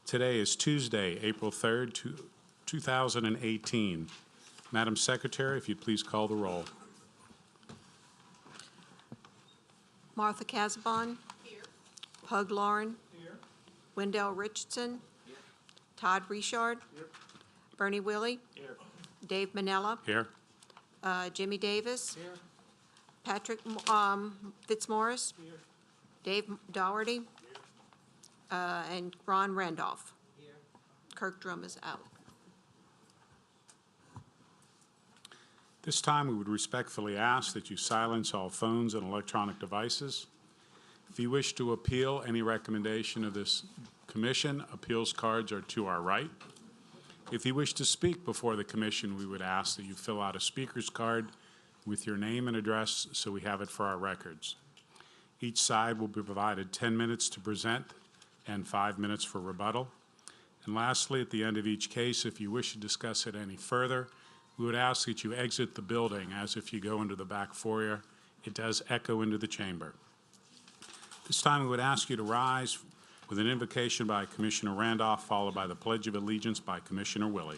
Today is Tuesday, April 3rd, 2018. Madam Secretary, if you'd please call the roll. Martha Casabon. Here. Pug Lauren. Here. Wendell Richardson. Here. Todd Richard. Here. Bernie Willie. Here. Dave Manella. Here. Jimmy Davis. Here. Patrick Fitzmaurice. Here. Dave Dougherty. Here. And Ron Randolph. Here. Kirk Drum is out. This time, we would respectfully ask that you silence all phones and electronic devices. If you wish to appeal any recommendation of this commission, appeals cards are to our right. If you wish to speak before the commission, we would ask that you fill out a speaker's card with your name and address so we have it for our records. Each side will be provided 10 minutes to present and 5 minutes for rebuttal. And lastly, at the end of each case, if you wish to discuss it any further, we would ask that you exit the building as if you go into the back foyer. It does echo into the chamber. This time we would ask you to rise with an invocation by Commissioner Randolph, followed by the Pledge of Allegiance by Commissioner Willie.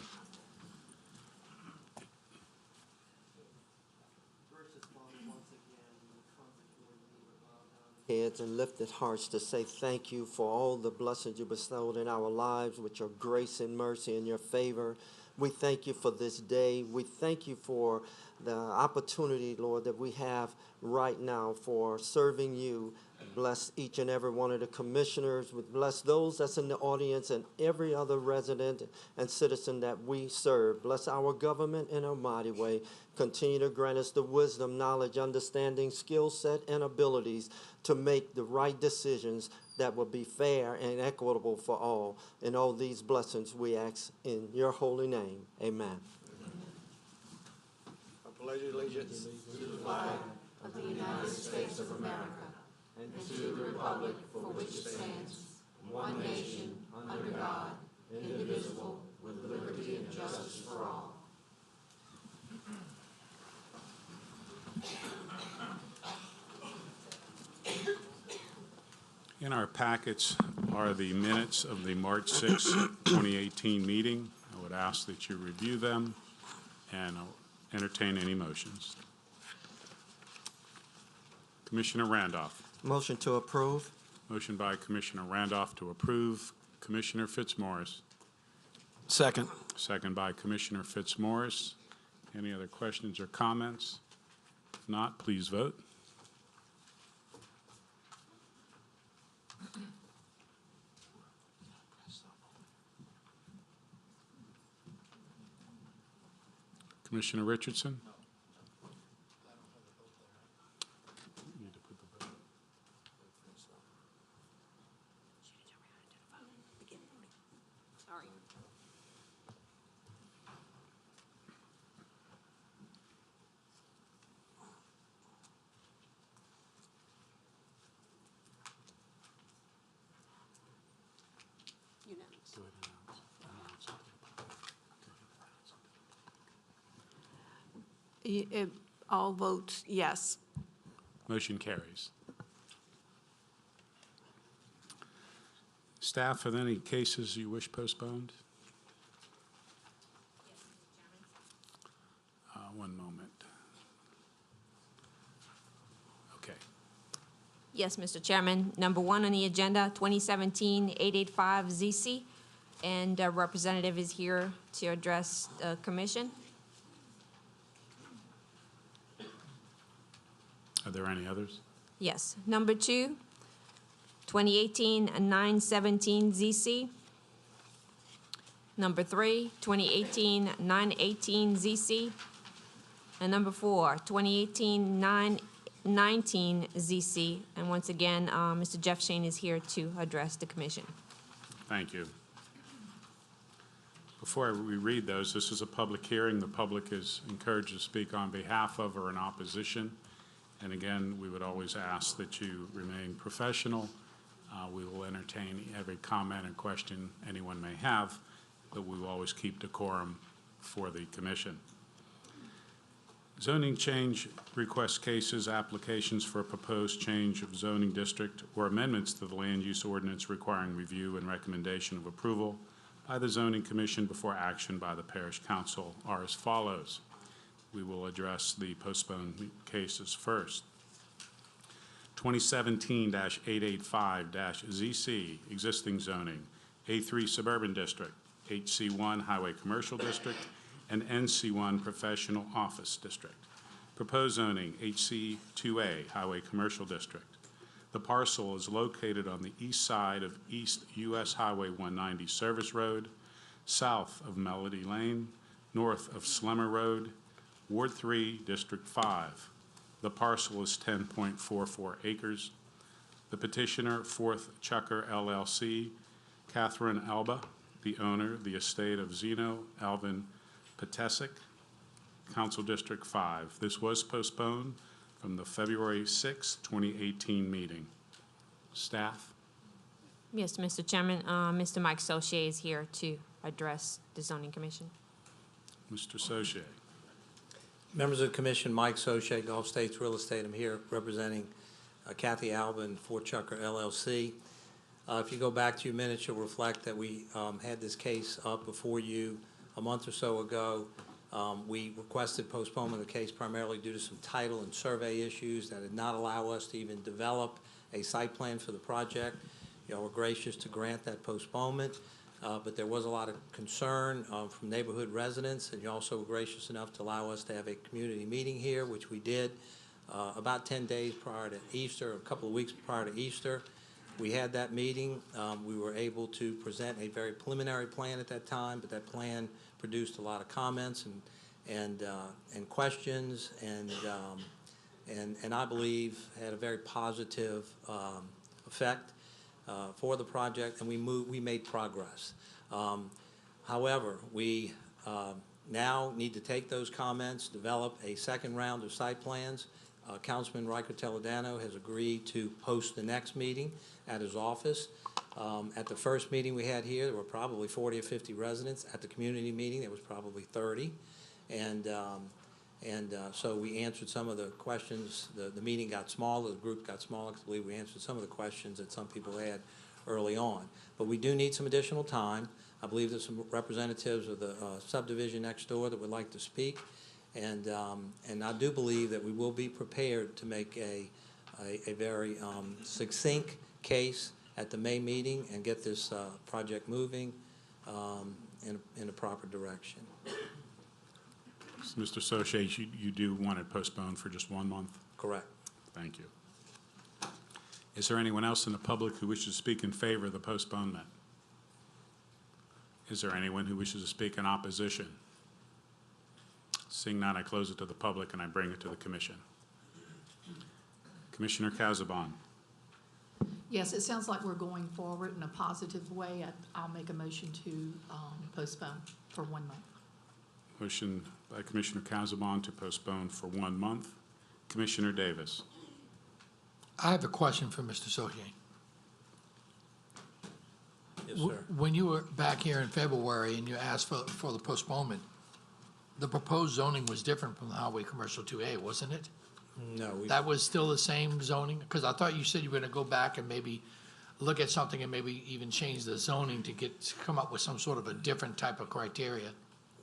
Heads and lifted hearts to say thank you for all the blessings you bestowed in our lives with your grace and mercy and your favor. We thank you for this day. We thank you for the opportunity, Lord, that we have right now for serving you. Bless each and every one of the commissioners. Bless those that's in the audience and every other resident and citizen that we serve. Bless our government in a mighty way. Continue to grant us the wisdom, knowledge, understanding, skill set, and abilities to make the right decisions that will be fair and equitable for all. And all these blessings we ask in your holy name. Amen. I pledge allegiance to the flag of the United States of America and to the republic for which it stands, one nation, under God, indivisible, with liberty and justice for all. In our packets are the minutes of the March 6, 2018 meeting. I would ask that you review them and entertain any motions. Commissioner Randolph. Motion to approve. Motion by Commissioner Randolph to approve. Commissioner Fitzmaurice. Second. Second by Commissioner Fitzmaurice. Any other questions or comments? If not, please vote. Commissioner Richardson? Sorry. All votes yes. Motion carries. Staff, are there any cases you wish postponed? One moment. Okay. Yes, Mr. Chairman. Number one on the agenda, 2017-885-ZC, and a representative is here to address the commission. Are there any others? Yes. Number two, 2018-917-ZC. Number three, 2018-918-ZC. And number four, 2018-919-ZC. And once again, Mr. Jeff Schoen is here to address the commission. Thank you. Before we read those, this is a public hearing. The public is encouraged to speak on behalf of or in opposition. And again, we would always ask that you remain professional. We will entertain every comment and question anyone may have, but we will always keep decorum for the commission. Zoning change request cases, applications for a proposed change of zoning district or amendments to the land use ordinance requiring review and recommendation of approval by the zoning commission before action by the parish council are as follows. We will address the postponed cases first. 2017-885-ZC, existing zoning, A3 Suburban District, HC1 Highway Commercial District, and NC1 Professional Office District. Proposed zoning, HC2A Highway Commercial District. The parcel is located on the east side of East US Highway 190 Service Road, south of Melody Lane, north of Slemmer Road, Ward 3, District 5. The parcel is 10.44 acres. The petitioner, 4th Chukker LLC, Catherine Alba, the owner, the estate of Zeno, Alvin, Patecek, Council District 5. This was postponed from the February 6, 2018 meeting. Staff? Yes, Mr. Chairman, Mr. Mike Soche is here to address the zoning commission. Mr. Soche. Members of the commission, Mike Soche, Gulf States Real Estate. I'm here representing Kathy Alvin for Chukker LLC. If you go back 2 minutes, you'll reflect that we had this case up before you a month or so ago. We requested postponement of the case primarily due to some title and survey issues that did not allow us to even develop a site plan for the project. You all were gracious to grant that postponement, but there was a lot of concern from neighborhood residents, and you also were gracious enough to allow us to have a community meeting here, which we did about 10 days prior to Easter, a couple of weeks prior to Easter. We had that meeting. We were able to present a very preliminary plan at that time, but that plan produced a lot of comments and questions, and I believe had a very positive effect for the project, and we made progress. However, we now need to take those comments, develop a second round of site plans. Councilman Riker Toledano has agreed to post the next meeting at his office. At the first meeting we had here, there were probably 40 or 50 residents. At the community meeting, there was probably 30. So we answered some of the questions. The meeting got smaller, the group got smaller, because I believe we answered some of the questions that some people had early on. But we do need some additional time. I believe there's some representatives of the subdivision next door that would like to speak. And I do believe that we will be prepared to make a very succinct case at the May meeting and get this project moving in a proper direction. Mr. Soche, you do want it postponed for just 1 month? Correct. Thank you. Is there anyone else in the public who wishes to speak in favor of the postponement? Is there anyone who wishes to speak in opposition? Seeing none, I close it to the public and I bring it to the commission. Commissioner Casabon. Yes, it sounds like we're going forward in a positive way. I'll make a motion to postpone for 1 month. Motion by Commissioner Casabon to postpone for 1 month. Commissioner Davis. I have a question for Mr. Soche. Yes, sir. When you were back here in February and you asked for the postponement, the proposed zoning was different from the Highway Commercial 2A, wasn't it? No, That was still the same zoning? Because I thought you said you were going to go back and maybe look at something and maybe even change the zoning to come up with some sort of a different type of criteria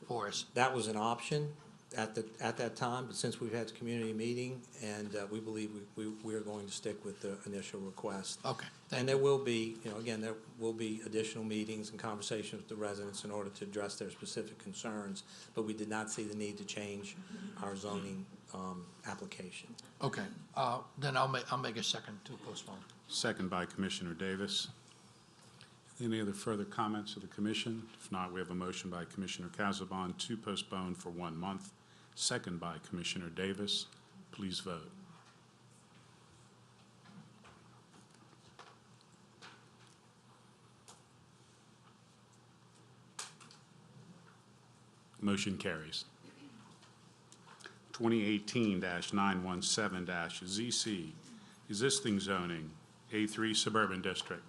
for us. that was an option at that time, but since we've had the community meeting, and we believe we are going to stick with the initial request. Okay. And there will be, again, there will be additional meetings and conversations with the residents in order to address their specific concerns, but we did not see the need to change our zoning application. Okay. Then I'll make a second to postpone. Second by Commissioner Davis. Any other further comments of the commission? If not, we have a motion by Commissioner Casabon to postpone for 1 month. Second by Commissioner Davis. Please vote. Motion carries. 2018-917-ZC, existing zoning, A3 Suburban District.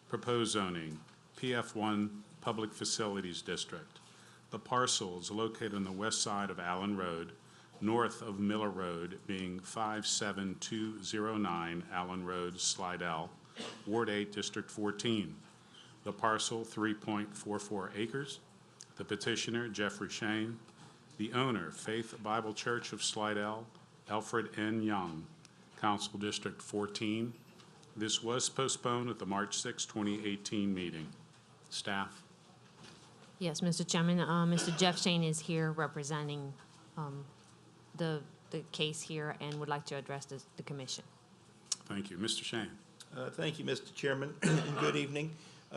Proposed zoning, PF1 Public Facilities District. The parcel is located on the west side of Allen Road, north of Miller Road, being 57209 Allen Road, Slidell, Ward 8, District 14. The parcel, 3.44 acres. The petitioner, Jeffrey Schoen. The owner, Faith Bible Church of Slidell, Alfred N. Young, Council District 14. This was postponed at the March 6, 2018 meeting. Staff? Yes, Mr. Chairman, Mr. Jeff Shane is here representing the case here and would like to address the commission. Thank you. Mr. Shane? Thank you, Mr. Chairman, and good evening.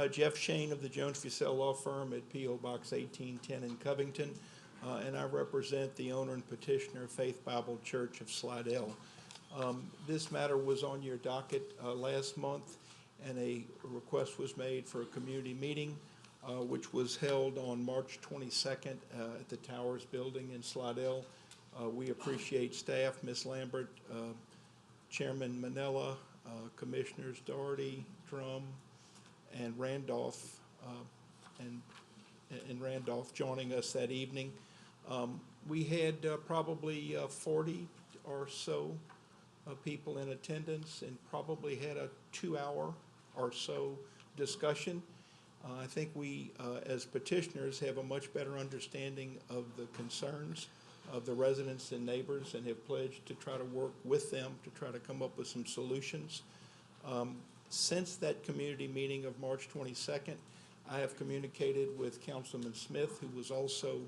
Jeff Shane of the Jones Fussell Law Firm at P.O. Box 1810 in Covington, and I represent the owner and petitioner, Faith Bible Church of Slidell. This matter was on your docket last month, and a request was made for a community meeting, which was held on March 22nd at the Towers Building in Slidell. We appreciate staff, Ms. Lambert, Chairman Manella, Commissioners Doherty, Drum, and Randolph, and Randolph joining us that evening. We had probably 40 or so people in attendance and probably had a 2-hour or so discussion. I think we, as petitioners, have a much better understanding of the concerns of the residents and neighbors and have pledged to try to work with them to try to come up with some solutions. Since that community meeting of March 22nd, I have communicated with Councilman Smith, who was also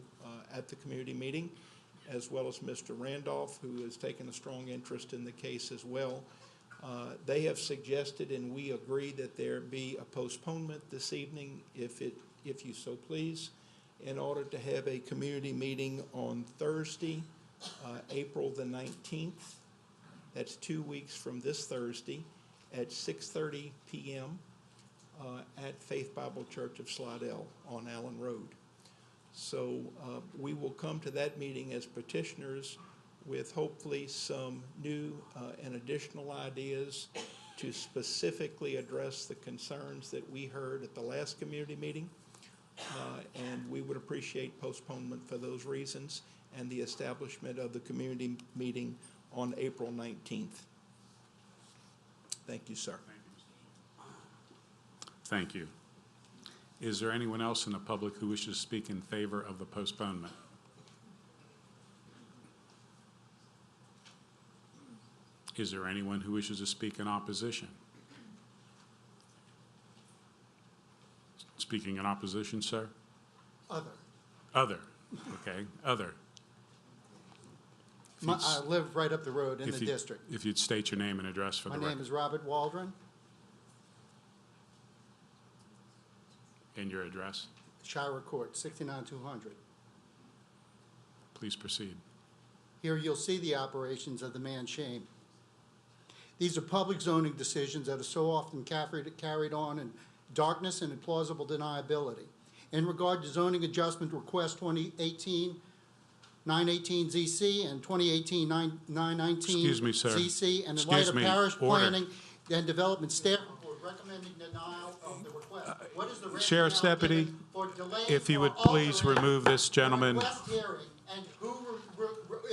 at the community meeting, as well as Mr. Randolph, who has taken a strong interest in the case as well. They have suggested, and we agree, that there be a postponement this evening, if you so please, in order to have a community meeting on Thursday, April the 19th. That's 2 weeks from this Thursday at 6:30 p.m. At Faith Bible Church of Slidell on Allen Road. So we will come to that meeting as petitioners with hopefully some new and additional ideas to specifically address the concerns that we heard at the last community meeting. And we would appreciate postponement for those reasons and the establishment of the community meeting on April 19th. Thank you, sir. Thank you. Is there anyone else in the public who wishes to speak in favor of the postponement? Is there anyone who wishes to speak in opposition? Speaking in opposition, sir? Other. Other. Okay. Other. I live right up the road in the district. If you'd state your name and address for the record. My name is Robert Waldron. And your address? Shire Court, 69200. Please proceed. Here you'll see the operations of the man Shane. These are public zoning decisions that are so often carried on in darkness and implausible deniability. In regard to zoning adjustment request 2018-918 ZC and 2018-919 Excuse me, sir. ZC, and in Excuse light of me. Parish Order. Planning and Development staff report recommending denial of the request. What is the Sheriff's rationale Deputy, given for delaying if you or would please altering remove this the gentleman. request hearing, and who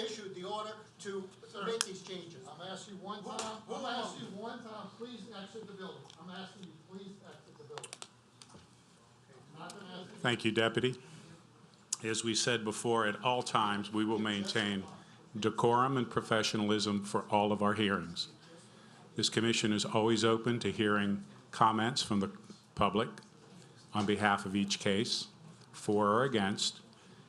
issued the order to make these changes? I'm asking you one time, I'm asking you one time, please exit the building. I'm asking you, please exit the building. Not gonna ask you. Thank you, Deputy. As we said before, at all times, we will maintain decorum and professionalism for all of our hearings. This commission is always open to hearing comments from the public on behalf of each case, for or against,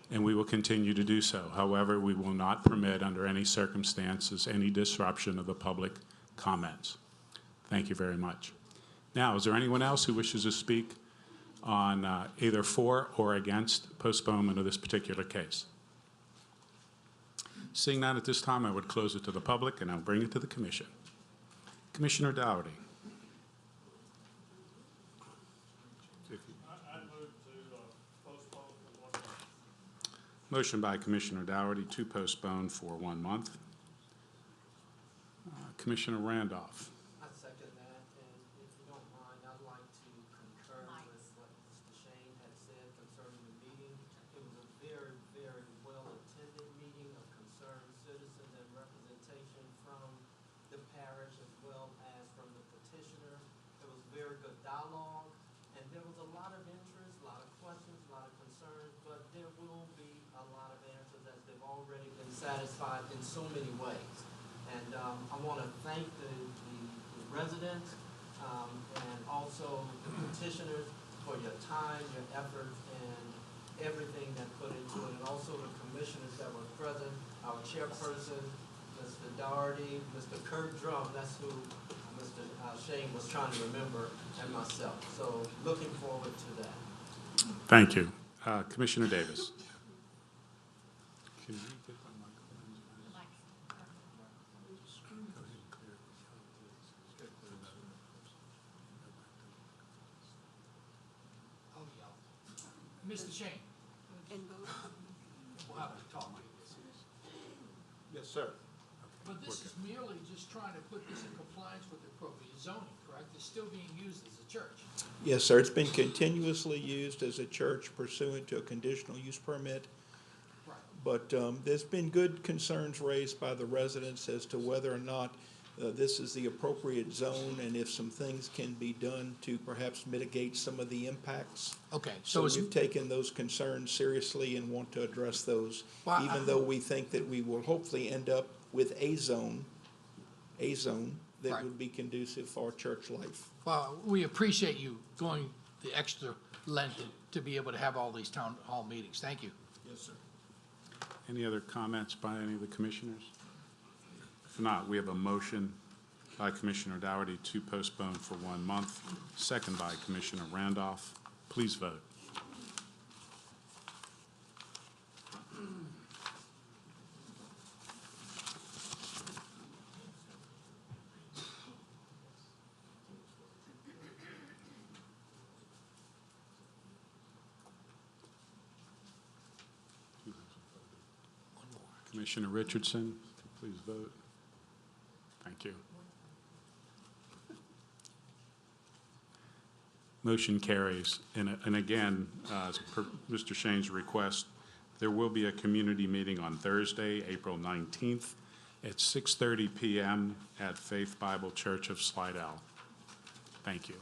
and we will continue to do so. However, we will not permit under any circumstances any disruption of the public comments. Thank you very much. Now, is there anyone else who wishes to speak on either for or against postponement of this particular case? Seeing none at this time, I would close it to the public and I'll bring it to the commission. Commissioner Dougherty. I move to postpone for 1 month. Motion by Commissioner Dougherty to postpone for 1 month. Commissioner Randolph. I second that, and if you don't mind, I'd like to concur with what Mr. Shane had said concerning the meeting. It was a very, very well-attended meeting of concerned satisfied in so many ways. And I want to thank the residents and also the petitioners for your time, your effort, and everything that put into it, and also the commissioners that were present, our chairperson, Mr. Doherty, Mr. Kurt Drum, that's who Mr. Shane was trying to remember, and myself. So looking forward to that. Thank you. Commissioner Davis. Can you get the microphone? Mr. Shane, And vote. we'll have to talk. Yes, sir. But this is merely just trying to put this in compliance with the appropriate zoning, correct? It's still being used as a church. Yes, sir. It's been continuously used as a church pursuant to a conditional use permit. Right. But there's been good concerns raised by the residents as to whether or not this is the appropriate zone and if some things can be done to perhaps mitigate some of the impacts. Okay, So so we've taken those concerns seriously and want to address those, Well, even though we think that we will hopefully end up with a zone that Right. would be conducive for church life. well, we appreciate you going the extra length to be able to have all these town hall meetings. Thank you. Yes, sir. Any other comments by any of the commissioners? If not, we have a motion by Commissioner Dougherty to postpone for 1 month, second by Commissioner Randolph. Please vote. Commissioner Richardson, please vote. Thank you. Motion carries. And again, as per Mr. Shane's request, there will be a community meeting on Thursday, April 19th at 6:30 p.m. at Faith Bible Church of Slidell. Thank you.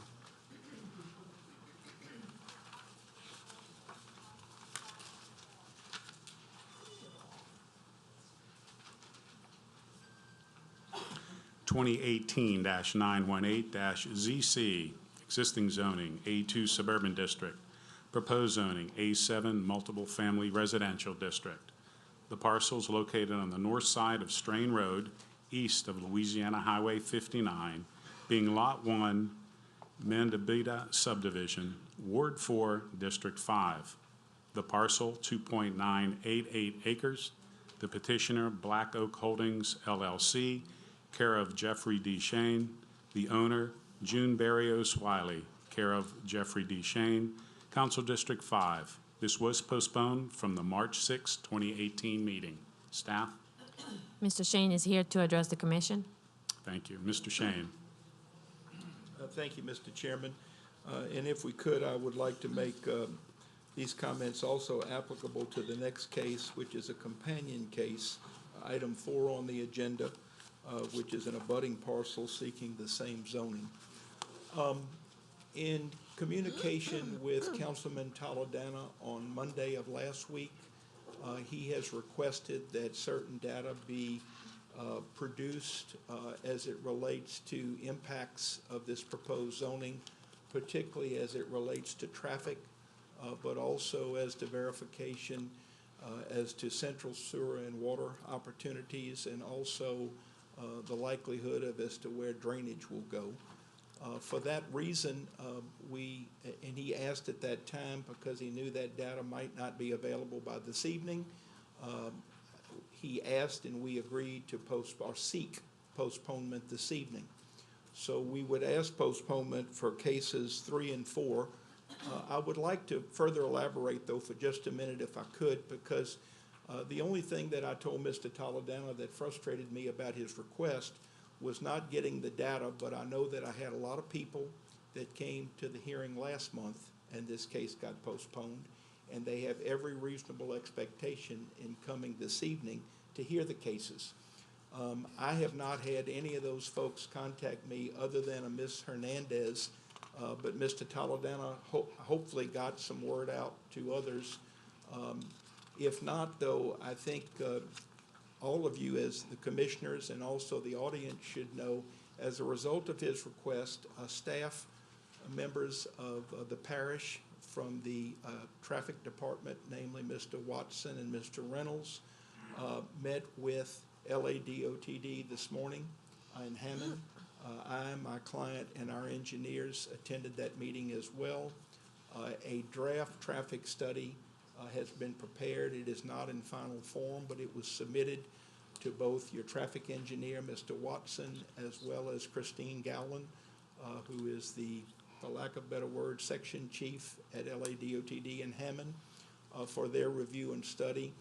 (2018-918-ZC), existing zoning, A2 Suburban District, proposed zoning, A7 Multiple Family Residential District. The parcels located on the north side of Strain Road, east of Louisiana Highway 59, being Lot 1, Mandabita Subdivision, Ward 4, District 5. The parcel, 2.988 acres. The petitioner, Black Oak Holdings, LLC, care of Jeffrey D. Shane. The owner, June Barrios Wiley, care of Jeffrey D. Shane. Council District 5. This was postponed from the March 6, 2018 meeting. Staff? Mr. Shane is here to address the commission. Thank you. Mr. Shane? Thank you, Mr. Chairman. And if we could, I would like to make these comments also applicable to the next case, which is a companion case, item 4 on the agenda, which is an abutting parcel seeking the same zoning. In communication with Councilman Toledano on Monday of last week, he has requested that certain data be produced as it relates to impacts of this proposed zoning, particularly as it relates to traffic, but also as to verification as to central sewer and water opportunities, and also the likelihood of as to where drainage will go. For that reason, and he asked at that time because he knew that data might not be available by this evening, he asked and we agreed to seek postponement this evening. So we would ask postponement for cases 3 and 4. I would like to further elaborate, though, for just a minute if I could, because the only thing that I told Mr. Toledano that frustrated me about his request was not getting the data, but I know that I had a lot of people that came to the hearing last month, and this case got postponed, and they have every reasonable expectation in coming this evening to hear the cases. I have not had any of those folks contact me other than a Ms. Hernandez, but Mr. Toledano hopefully got some word out to others. If not, though, I think all of you as the commissioners and also the audience should know, as a result of his request, staff members of the parish from the traffic department, namely Mr. Watson and Mr. Reynolds, met with LADOTD this morning in Hammond. I, my client, and our engineers attended that meeting as well. A draft traffic study has been prepared. It is not in final form, but it was submitted to both your traffic engineer, Mr. Watson, as well as Christine Gowland, who is the, for lack of a better word, section chief at LADOTD in Hammond, for their review and study.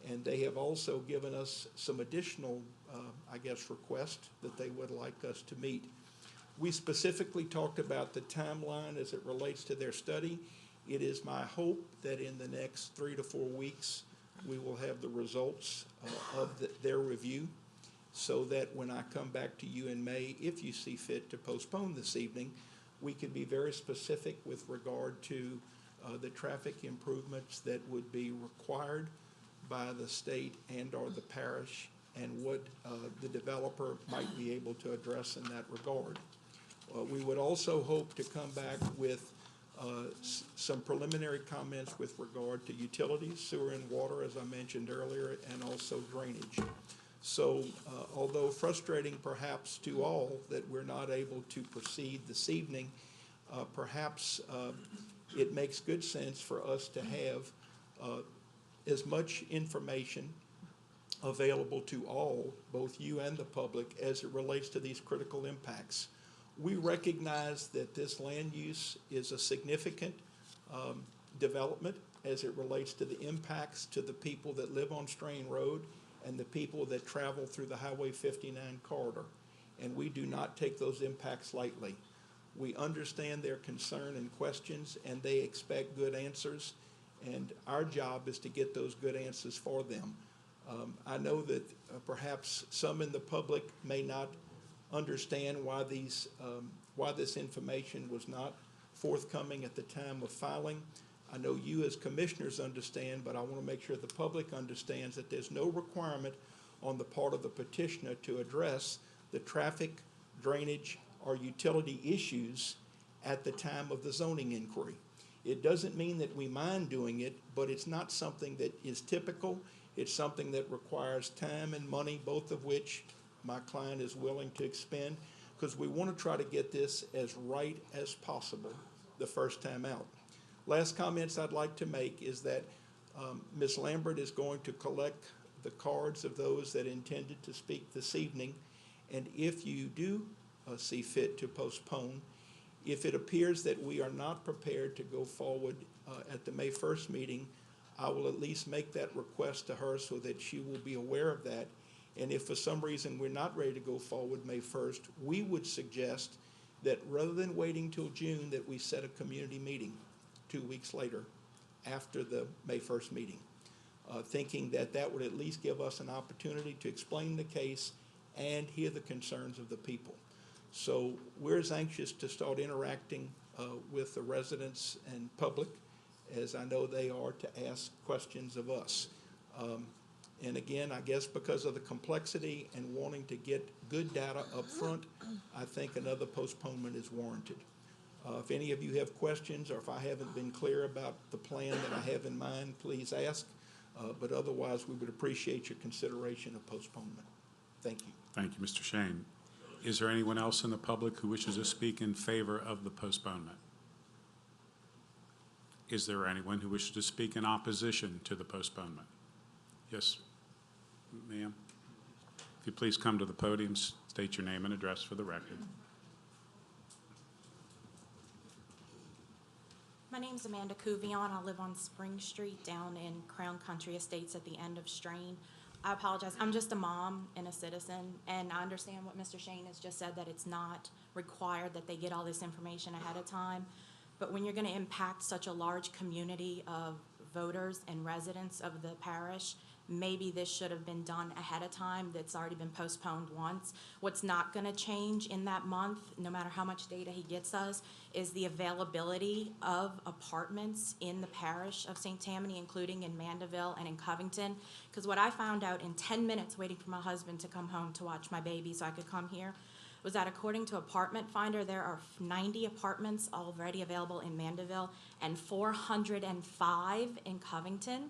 And they have also given us some additional, I guess, requests that they would like us to meet. We specifically talked about the timeline as it relates to their study. It is my hope that in the next 3 to 4 weeks, we will have the results of their review, so that when I come back to you in May, if you see fit to postpone this evening, we can be very specific with regard to the traffic improvements that would be required by the state and or the parish, and what the developer might be able to address in that regard. We would also hope to come back with some preliminary comments with regard to utilities, sewer and water, as I mentioned earlier, and also drainage. So although frustrating perhaps to all that we're not able to proceed this evening, perhaps it makes good sense for us to have as much information available to all, both you and the public, as it relates to these critical impacts. We recognize that this land use is a significant development as it relates to the impacts to the people that live on Strain Road and the people that travel through the Highway 59 corridor. And we do not take those impacts lightly. We understand their concern and questions, and they expect good answers, and our job is to get those good answers for them. I know that perhaps some in the public may not understand why this information was not forthcoming at the time of filing. I know you as commissioners understand, but I want to make sure the public understands that there's no requirement on the part of the petitioner to address the traffic, drainage, or utility issues at the time of the zoning inquiry. It doesn't mean that we mind doing it, but it's not something that is typical. It's something that requires time and money, both of which my client is willing to expend, because we want to try to get this as right as possible the first time out. Last comments I'd like to make is that Ms. Lambert is going to collect the cards of those that intended to speak this evening, and if you do see fit to postpone, if it appears that we are not prepared to go forward at the May 1st meeting, I will at least make that request to her so that she will be aware of that. And if for some reason we're not ready to go forward May 1st, we would suggest that rather than waiting till June, that we set a community meeting 2 weeks later after the May 1st meeting, thinking that that would at least give us an opportunity to explain the case and hear the concerns of the people. So we're as anxious to start interacting with the residents and public as I know they are to ask questions of us. And again, I guess because of the complexity and wanting to get good data up front, I think another postponement is warranted. If any of you have questions, or if I haven't been clear about the plan that I have in mind, please ask. But otherwise, we would appreciate your consideration of postponement. Thank you. Thank you, Mr. Schoen. Is there anyone else in the public who wishes to speak in favor of the postponement? Is there anyone who wishes to speak in opposition to the postponement? Yes, ma'am. If you please come to the podium, state your name and address for the record. My name's Amanda Couvion. I live on Spring Street down in Crown Country Estates at the end of Strain. I apologize. I'm just a mom and a citizen, and I understand what Mr. Schoen has just said, that it's not required that they get all this information ahead of time. But when you're going to impact such a large community of voters and residents of the parish, maybe this should have been done ahead of time. That's already been postponed once. What's not gonna change in that month, no matter how much data he gets us, is the availability of apartments in the parish of St. Tammany, including in Mandeville and in Covington. Because what I found out in 10 minutes waiting for my husband to come home to watch my baby so I could come here, was that according to Apartment Finder, there are 90 apartments already available in Mandeville and 405 in Covington.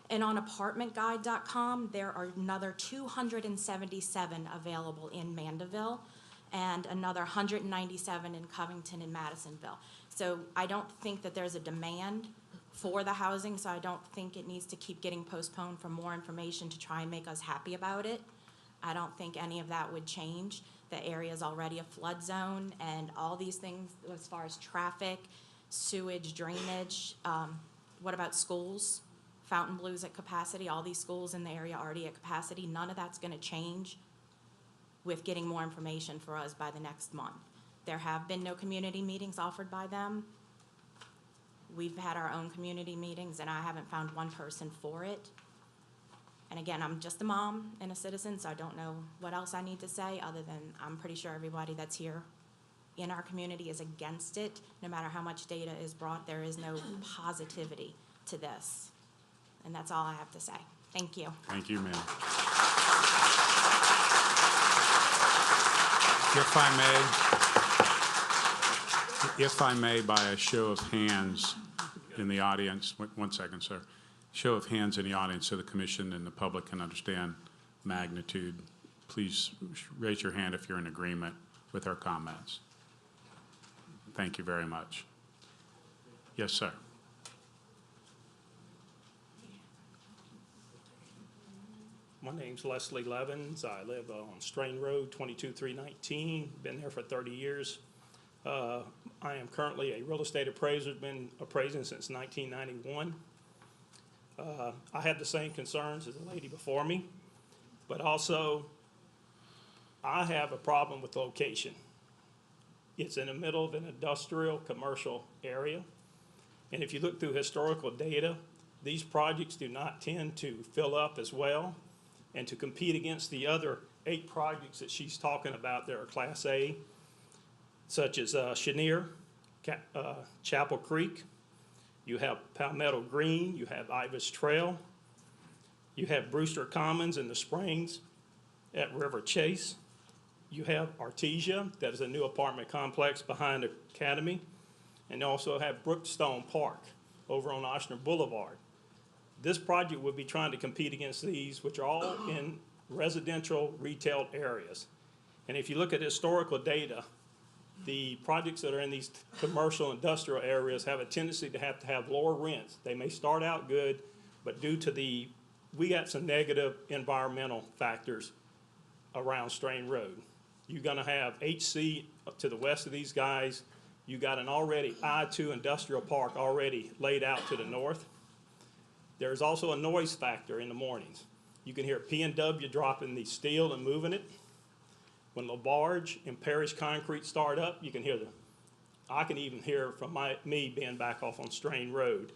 And on apartmentguide.com, there are another 277 available in Mandeville and another 197 in Covington and Madisonville. So I don't think that there's a demand for the housing, so I don't think it needs to keep getting postponed for more information to try and make us happy about it. I don't think any of that would change. The area is already a flood zone, and all these things as far as traffic, sewage, drainage. What about schools? Fountain Blue's at capacity, all these schools in the area already at capacity. None of that's gonna change with getting more information for us by the next month. There have been no community meetings offered by them. We've had our own community meetings, and I haven't found one person for it. And again, I'm just a mom and a citizen, so I don't know what else I need to say, other than I'm pretty sure everybody that's here in our community is against it. No matter how much data is brought, there is no positivity to this. And that's all I have to say. Thank you. Thank you, ma'am. If I may, by a show of hands in the audience, one second, sir. Show of hands in the audience so the commission and the public can understand magnitude. Please raise your hand if you're in agreement with our comments. Thank you very much. Yes, sir. My name's Leslie Levins. I live on Strain Road, 22319. Been there for 30 years. I am currently a real estate appraiser, been appraising since 1991. I have the same concerns as the lady before me, but also I have a problem with location. It's in the middle of an industrial commercial area. And if you look through historical data, these projects do not tend to fill up as well. And to compete against the other 8 projects that she's talking about that are Class A, such as Chenier, Chapel Creek, you have Palmetto Green, you have Ibis Trail, you have Brewster Commons in the Springs at River Chase, you have Artesia, that is a new apartment complex behind the Academy, and you also have Brookstone Park over on Oshner Boulevard. This project would be trying to compete against these, which are all in residential retail areas. And if you look at historical data, the projects that are in these commercial industrial areas have a tendency to have lower rents. They may start out good, but due to we got some negative environmental factors around Strain Road. You're gonna have HC to the west of these guys. You got an already I-2 industrial park already laid out to the north. There's also a noise factor in the mornings. You can hear P&W dropping the steel and moving it. When LaBarge and Parish Concrete start up, you can hear I can even hear from me being back off on Strain Road.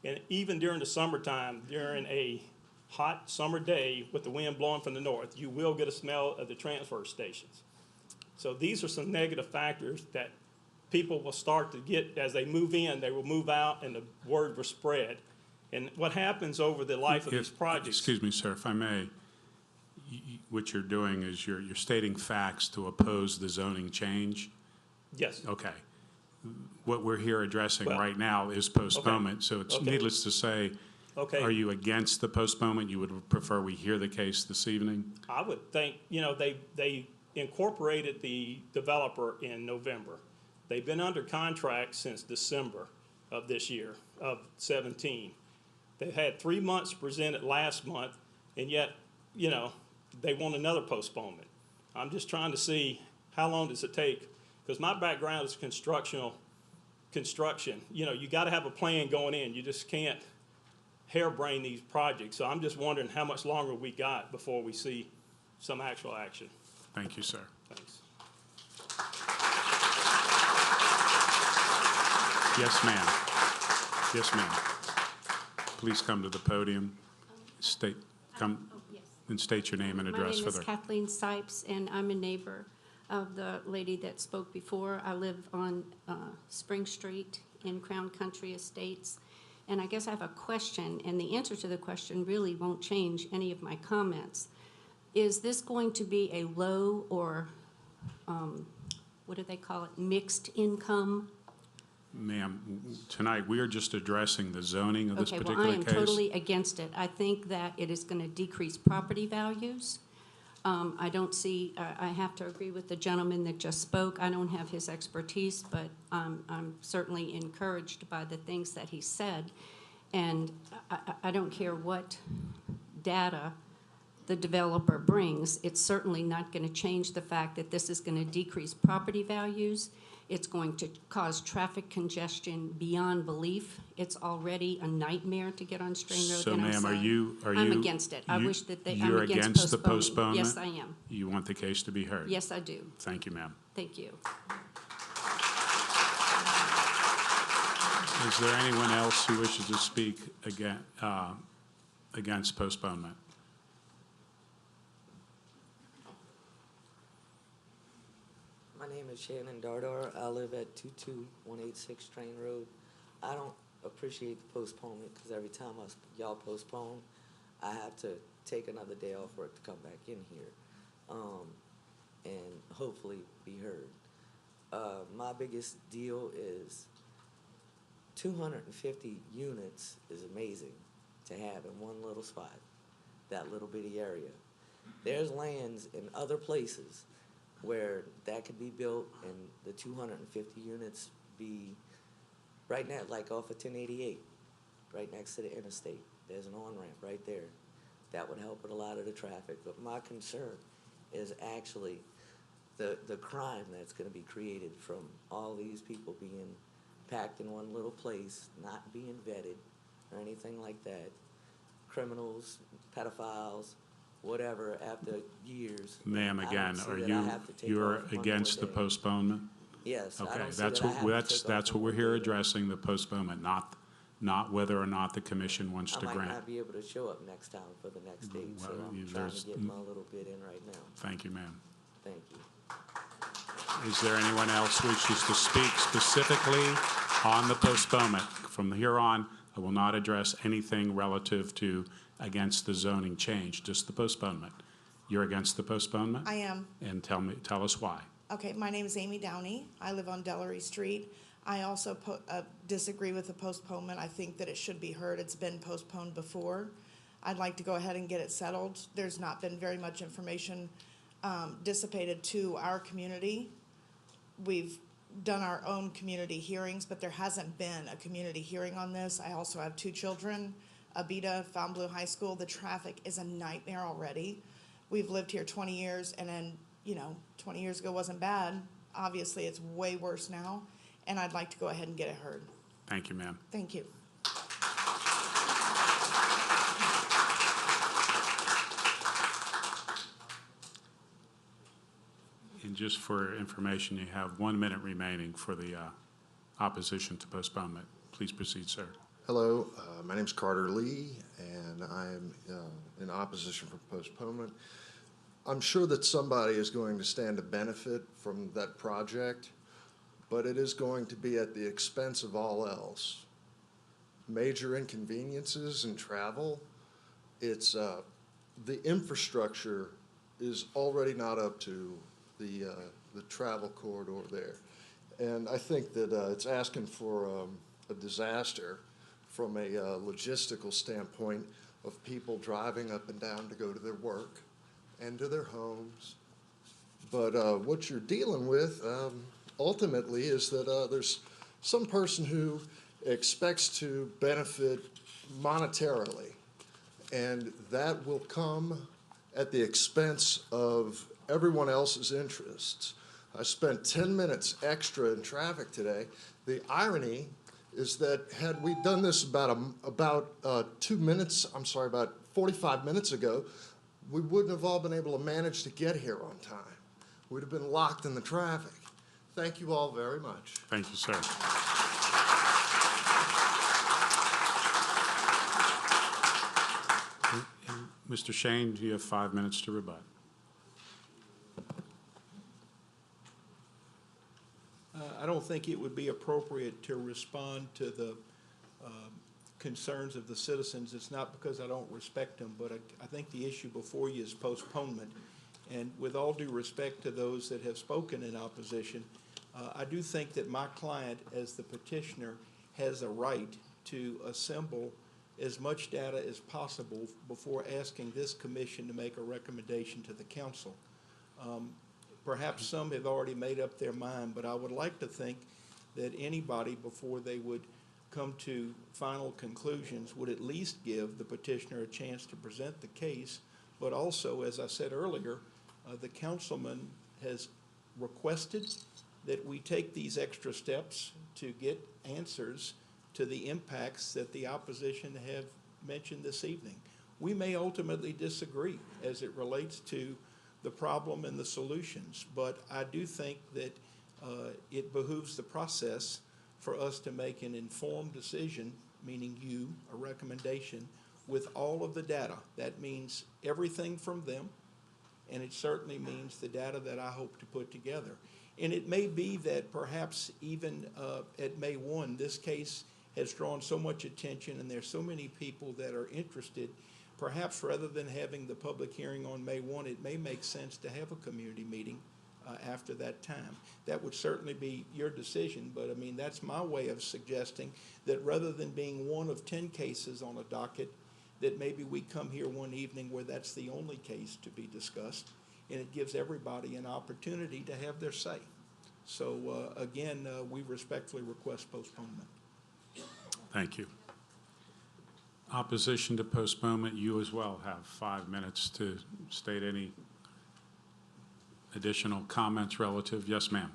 And even during the summertime, during a hot summer day with the wind blowing from the north, you will get a smell of the transfer stations. So these are some negative factors that people will start to get as they move in, they will move out, and the word will spread. And what happens over the life of these projects... Excuse me, sir, if I may. What you're doing is you're stating facts to oppose the zoning change? Yes. Okay. What we're here addressing right now is postponement, so it's needless to say, are you against the postponement? You would prefer we hear the case this evening? I would think, they incorporated the developer in November. They've been under contract since December of this year, of 17. They had 3 months presented last month, and yet, they want another postponement. I'm just trying to see how long does it take, because my background is construction. You got to have a plan going in. You just can't harebrain these projects. So I'm just wondering how much longer we got before we see some actual action. Thank you, sir. Thanks. Yes, ma'am. Yes, ma'am. Please come to the podium. State come and state your name and address My name for is the... Kathleen Sipes, and I'm a neighbor of the lady that spoke before. I live on Spring Street in Crown Country Estates. And I guess I have a question, and the answer to the question really won't change any of my comments. Is this going to be a low or, what do they call it, mixed income? Ma'am, tonight, we are just addressing the zoning of this Okay, particular well, I am case. totally against it. I think that it is going to decrease property values. I don't see, I have to agree with the gentleman that just spoke. I don't have his expertise, but I'm certainly encouraged by the things that he said. And I don't care what data the developer brings, it's certainly not going to change the fact that this is going to decrease property values. It's going to cause traffic congestion beyond belief. It's already a nightmare to get on Strain Road. So, and ma'am, I'm against it. I wish that I'm You're against the postponement? Yes, I am. You want the case to be heard? Yes, I do. Thank you, ma'am. Thank you. Is there anyone else who wishes to speak against postponement? My name is Shannon Dardar. I live at 22186 Train Road. I don't appreciate the postponement because every time y'all postpone, I have to take another day off work to come back in here and hopefully be heard. My biggest deal is 250 units is amazing to have in one little spot, that little bitty area. There's lands in other places where that could be built and the 250 units be right now, like off of 1088, right next to the interstate. There's an on-ramp right there. That would help with a lot of the traffic. But my concern is actually the crime that's going to be created from all these people being packed in one little place, not being vetted or anything like that. Criminals, pedophiles, whatever, after years. Ma'am, I don't again, see are that I you, have to take you're off one more against the day. postponement? Yes, I Okay, don't see that's that I what, have to that's take off what one we're more here day. addressing, the postponement, not whether or not the commission wants I to might grant. not be able to show up next time for the next date, so Well, I'm trying there's- to get my little bit in right now. Thank you, ma'am. Thank you. Is there anyone else who wishes to speak specifically on the postponement? From here on, I will not address anything relative to against the zoning change, just the postponement. You're against the postponement? I am. And tell us why. Okay, my name is Amy Downey. I live on Delary Street. I also disagree with the postponement. I think that it should be heard. It's been postponed before. I'd like to go ahead and get it settled. There's not been very much information dissipated to our community. We've done our own community hearings, but there hasn't been a community hearing on this. I also have two children, Abita, Fontainebleau High School. The traffic is a nightmare already. We've lived here 20 years, and then, 20 years ago wasn't bad. Obviously, it's way worse now, and I'd like to go ahead and get it heard. Thank you, ma'am. Thank you. And just for information, you have 1 minute remaining for the opposition to postponement. Please proceed, sir. Hello, my name's Carter Lee, and I'm in opposition for postponement. I'm sure that somebody is going to stand to benefit from that project, but it is going to be at the expense of all else. Major inconveniences in travel, it's the infrastructure is already not up to the travel corridor there. And I think that it's asking for a disaster from a logistical standpoint of people driving up and down to go to their work and to their homes. But what you're dealing with ultimately is that there's some person who expects to benefit monetarily, and that will come at the expense of everyone else's interests. I spent 10 minutes extra in traffic today. The irony is that had we done this about 45 minutes ago, we wouldn't have all been able to manage to get here on time. We'd have been locked in the traffic. Thank you all very much. Thank you, sir. Mr. Schoen, you have 5 minutes to rebut. I don't think it would be appropriate to respond to the concerns of the citizens. It's not because I don't respect them, but I think the issue before you is postponement. And with all due respect to those that have spoken in opposition, I do think that my client, as the petitioner, has a right to assemble as much data as possible before asking this commission to make a recommendation to the council. Perhaps some have already made up their mind, but I would like to think that anybody, before they would come to final conclusions, would at least give the petitioner a chance to present the case. But also, as I said earlier, the councilman has requested that we take these extra steps to get answers to the impacts that the opposition have mentioned this evening. We may ultimately disagree as it relates to the problem and the solutions, but I do think that it behooves the process for us to make an informed decision, meaning you, a recommendation, with all of the data. That means everything from them, and it certainly means the data that I hope to put together. And it may be that perhaps even at May 1, this case has drawn so much attention and there's so many people that are interested, perhaps rather than having the public hearing on May 1, it may make sense to have a community meeting after that time. That would certainly be your decision, but I mean, that's my way of suggesting that rather than being one of 10 cases on a docket, that maybe we come here one evening where that's the only case to be discussed, and it gives everybody an opportunity to have their say. So again, we respectfully request postponement. Thank you. Opposition to postponement, you as well have 5 minutes to state any additional comments relative. Yes, ma'am.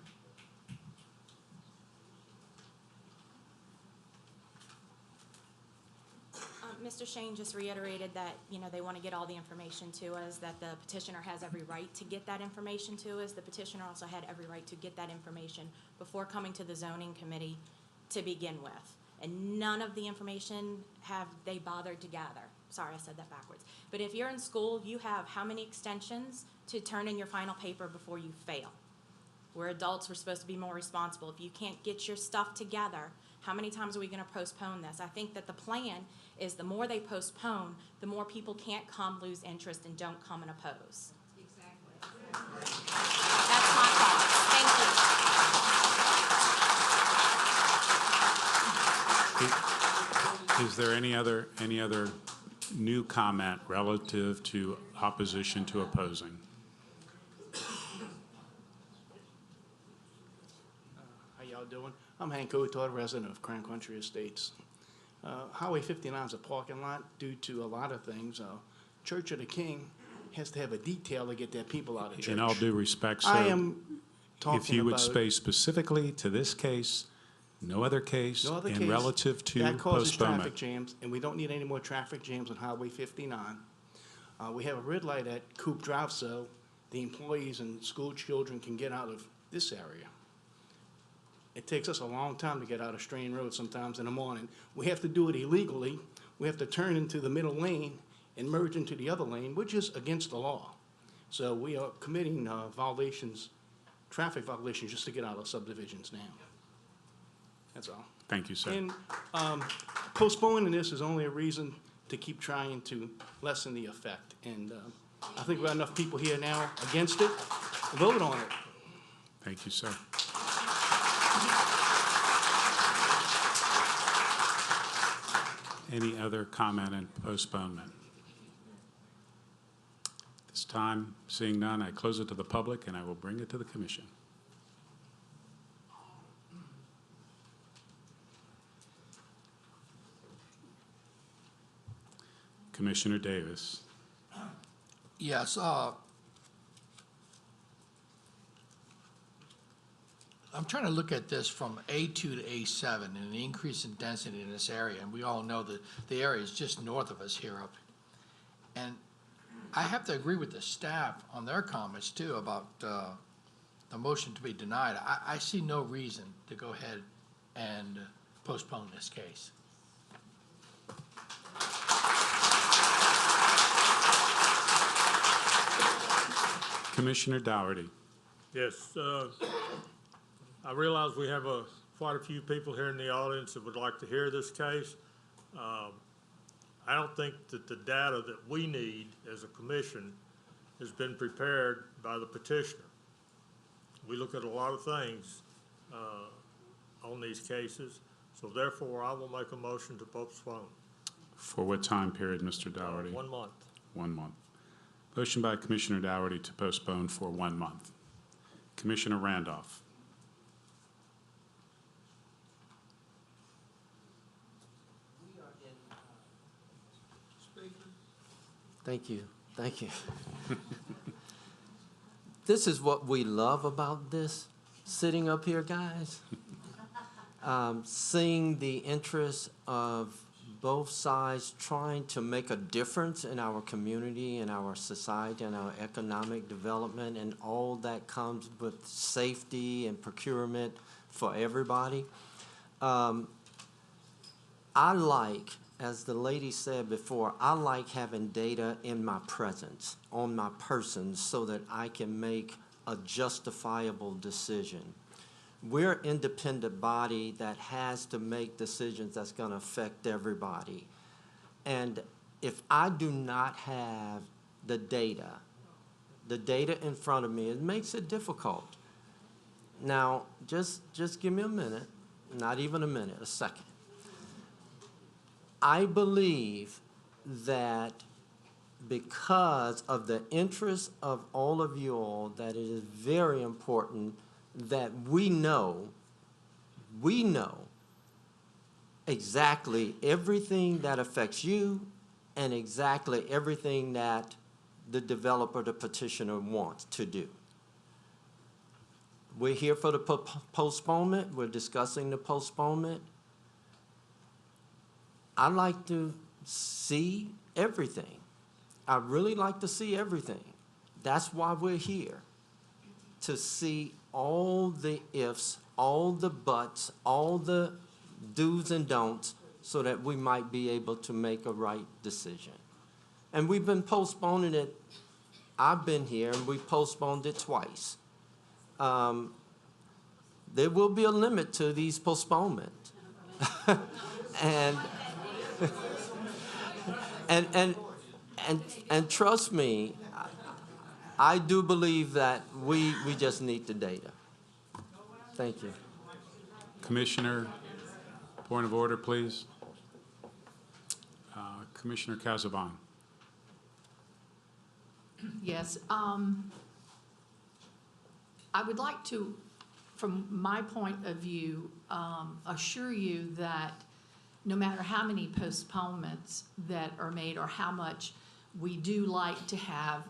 Mr. Schoen just reiterated that, they want to get all the information to us, that the petitioner has every right to get that information to us. The petitioner also had every right to get that information before coming to the zoning committee to begin with. And none of the information have they bothered to gather. Sorry, I said that backwards. But if you're in school, you have how many extensions to turn in your final paper before you fail? We're adults, we're supposed to be more responsible. If you can't get your stuff together, how many times are we going to postpone this? I think that the plan is the more they postpone, the more people can't come, lose interest, and don't come and oppose. Exactly. That's my thought. Thank you. Is there any other new comment relative to opposition to opposing? How y'all doing? I'm Hank O'Toole, resident of Crown Country Estates. Highway 59 is a parking lot due to a lot of things. Church of the King has to have a detail to get their people out of church. In all due respect, sir, I am talking if you would about- say specifically to this case, no other case, No other and case. relative to That causes postponement. traffic jams, and we don't need any more traffic jams on Highway 59. We have a red light at Coop Drive, so the employees and school children can get out of this area. It takes us a long time to get out of Strain Road sometimes in the morning. We have to do it illegally. We have to turn into the middle lane and merge into the other lane, which is against the law. So we are committing violations, traffic violations, just to get out of subdivisions now. That's all. Thank you, sir. And postponing this is only a reason to keep trying to lessen the effect. And I think we have enough people here now against it. Vote on it. Thank you, sir. Any other comment on postponement? This time, seeing none, I close it to the public and I will bring it to the commission. Commissioner Davis. Yes, I'm trying to look at this from A2 to A7 and the increase in density in this area, and we all know that the area is just north of us here. And I have to agree with the staff on their comments too about the motion to be denied. I see no reason to go ahead and postpone this case. Commissioner Dougherty. Yes, I realize we have quite a few people here in the audience that would like to hear this case. I don't think that the data that we need as a commission has been prepared by the petitioner. We look at a lot of things on these cases, so therefore I will make a motion to postpone. For what time period, Mr. Dougherty? 1 month. 1 month. Motion by Commissioner Dougherty to postpone for 1 month. Commissioner Randolph. Thank you. Thank you. This is what we love about this, sitting up here, guys. Seeing the interest of both sides trying to make a difference in our community, in our society, and our economic development, and all that comes with safety and procurement for everybody. I like, as the lady said before, I like having data in my presence, on my person, so that I can make a justifiable decision. We're an independent body that has to make decisions that's going to affect everybody. And if I do not have the data in front of me, it makes it difficult. Now, just give me a minute, not even a minute, a second. I believe that because of the interest of all of you all, that it is very important that we know exactly everything that affects you and exactly everything that the developer, the petitioner wants to do. We're here for the postponement. We're discussing the postponement. I like to see everything. I really like to see everything. That's why we're here, to see all the ifs, all the buts, all the do's and don'ts, so that we might be able to make a right decision. And we've been postponing it. I've been here, and we postponed it twice. There will be a limit to these postponements. And trust me, I do believe that we just need the data. Thank you. Commissioner, point of order, please. Commissioner Casaban. Yes. I would like to, from my point of view, assure you that no matter how many postponements that are made or how much, we do like to have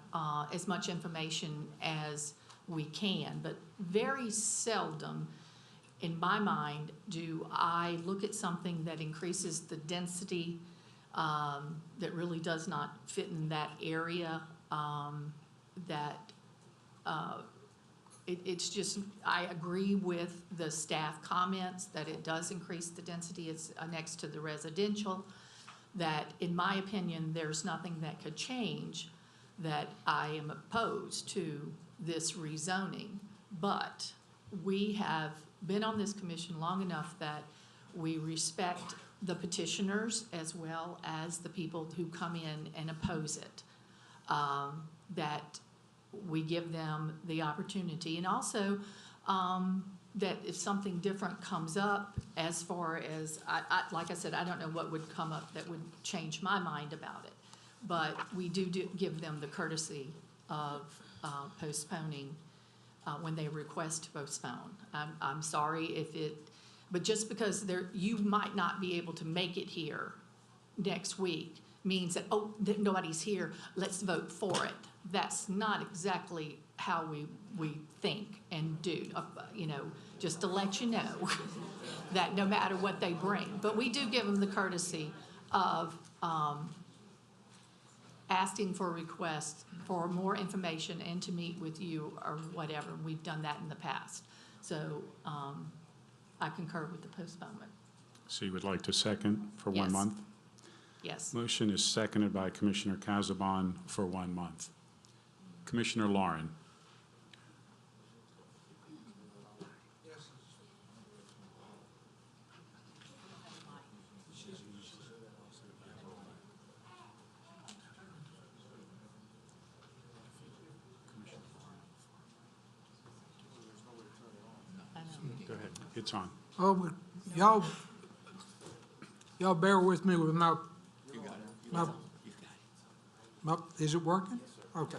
as much information as we can, but very seldom, in my mind, do I look at something that increases the density that really does not fit in that area, it's just, I agree with the staff comments that it does increase the density. It's next to the residential, that in my opinion, there's nothing that could change, that I am opposed to this rezoning. But we have been on this commission long enough that we respect the petitioners as well as the people who come in and oppose it. That we give them the opportunity, and also that if something different comes up, as far as, like I said, I don't know what would come up that would change my mind about it, but we do give them the courtesy of postponing when they request to postpone. I'm sorry if it, but just because you might not be able to make it here next week means that, oh, nobody's here, let's vote for it. That's not exactly how we think and do, just to let you know that no matter what they bring. But we do give them the courtesy of asking for requests for more information and to meet with you or whatever. We've done that in the past. So I concur with the postponement. So you would like to second for 1 Yes. month? Yes. Motion is seconded by Commissioner Casaban for 1 month. Commissioner Lauren. It's on. Oh, but y'all bear with me with my, is it working? Okay.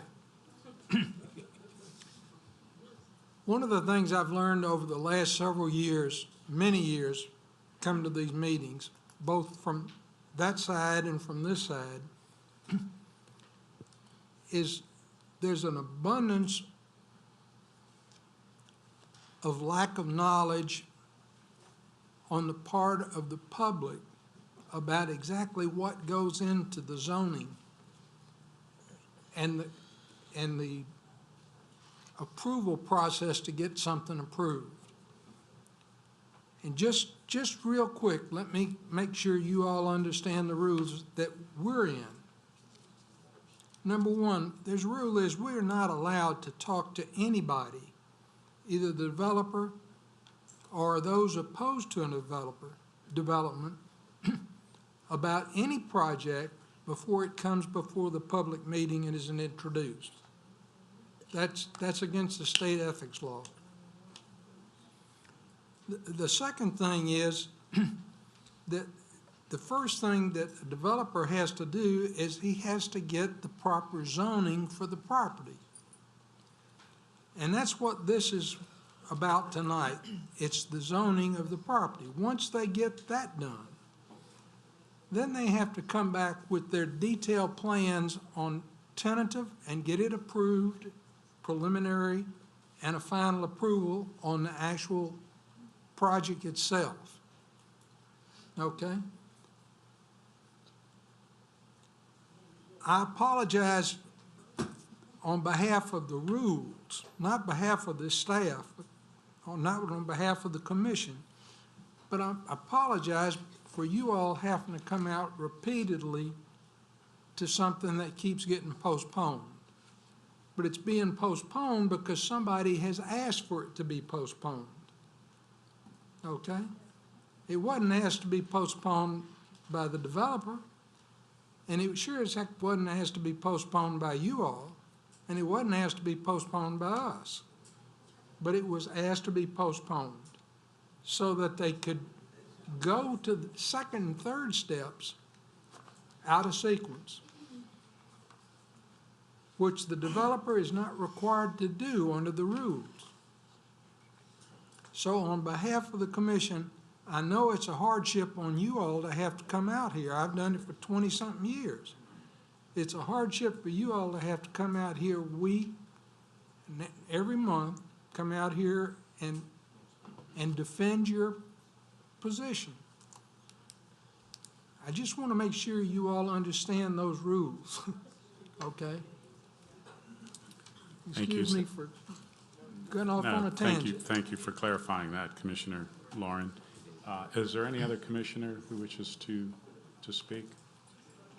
One of the things I've learned over the last several years, many years, coming to these meetings, both from that side and from this side, is there's an abundance of lack of knowledge on the part of the public about exactly what goes into the zoning and the approval process to get something approved. And just real quick, let me make sure you all understand the rules that we're in. Number one, there's a rule is we're not allowed to talk to anybody, either the developer or those opposed to a development about any project before it comes before the public meeting and isn't introduced. That's against the state ethics law. The second thing is that the first thing that a developer has to do is he has to get the proper zoning for the property. And that's what this is about tonight. It's the zoning of the property. Once they get that done, then they have to come back with their detailed plans on tentative and get it approved, preliminary, and a final approval on the actual project itself. Okay? I apologize on behalf of the rules, not behalf of the staff, not on behalf of the commission, but I apologize for you all having to come out repeatedly to something that keeps getting postponed. But it's being postponed because somebody has asked for it to be postponed. Okay? It wasn't asked to be postponed by the developer, and it sure as heck wasn't asked to be postponed by you all, and it wasn't asked to be postponed by us. But it was asked to be postponed so that they could go to the second and third steps out of sequence, which the developer is not required to do under the rules. So on behalf of the commission, I know it's a hardship on you all to have to come out here. I've done it for 20-something years. It's a hardship for you all to have to come out here every month, come out here and defend your position. I just want to make sure you all understand those rules, okay? Thank you. Excuse me for going off on a tangent. Thank you for clarifying that, Commissioner Lauren. Is there any other commissioner who wishes to speak?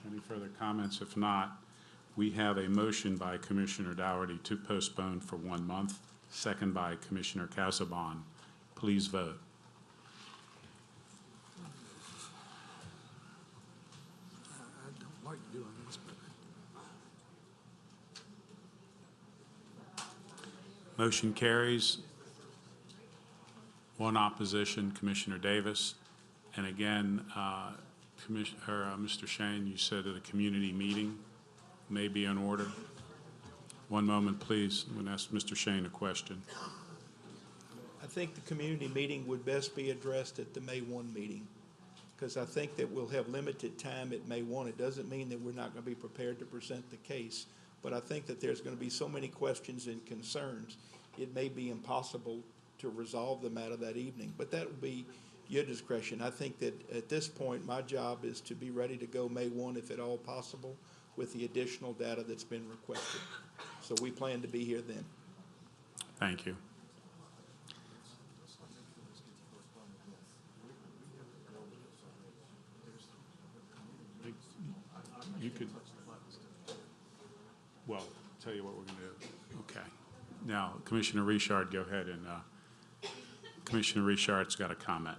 Any further comments? If not, we have a motion by Commissioner Dougherty to postpone for 1 month, second by Commissioner Casabon. Please vote. I don't like doing this, but Motion carries. One opposition, Commissioner Davis. And again, Mr. Schoen, you said that a community meeting may be in order. One moment, please. I'm going to ask Mr. Schoen a question. I think the community meeting would best be addressed at the May 1 meeting, because I think that we'll have limited time at May 1. It doesn't mean that we're not going to be prepared to present the case, but I think that there's going to be so many questions and concerns, it may be impossible to resolve them out of that evening. But that will be your discretion. I think that at this point, my job is to be ready to go May 1, if at all possible, with the additional data that's been requested. So we plan to be here then. Thank you. You could, well, tell you what we're going to do. Okay. Now, Commissioner Richard, go ahead and, Commissioner Richard's got a comment.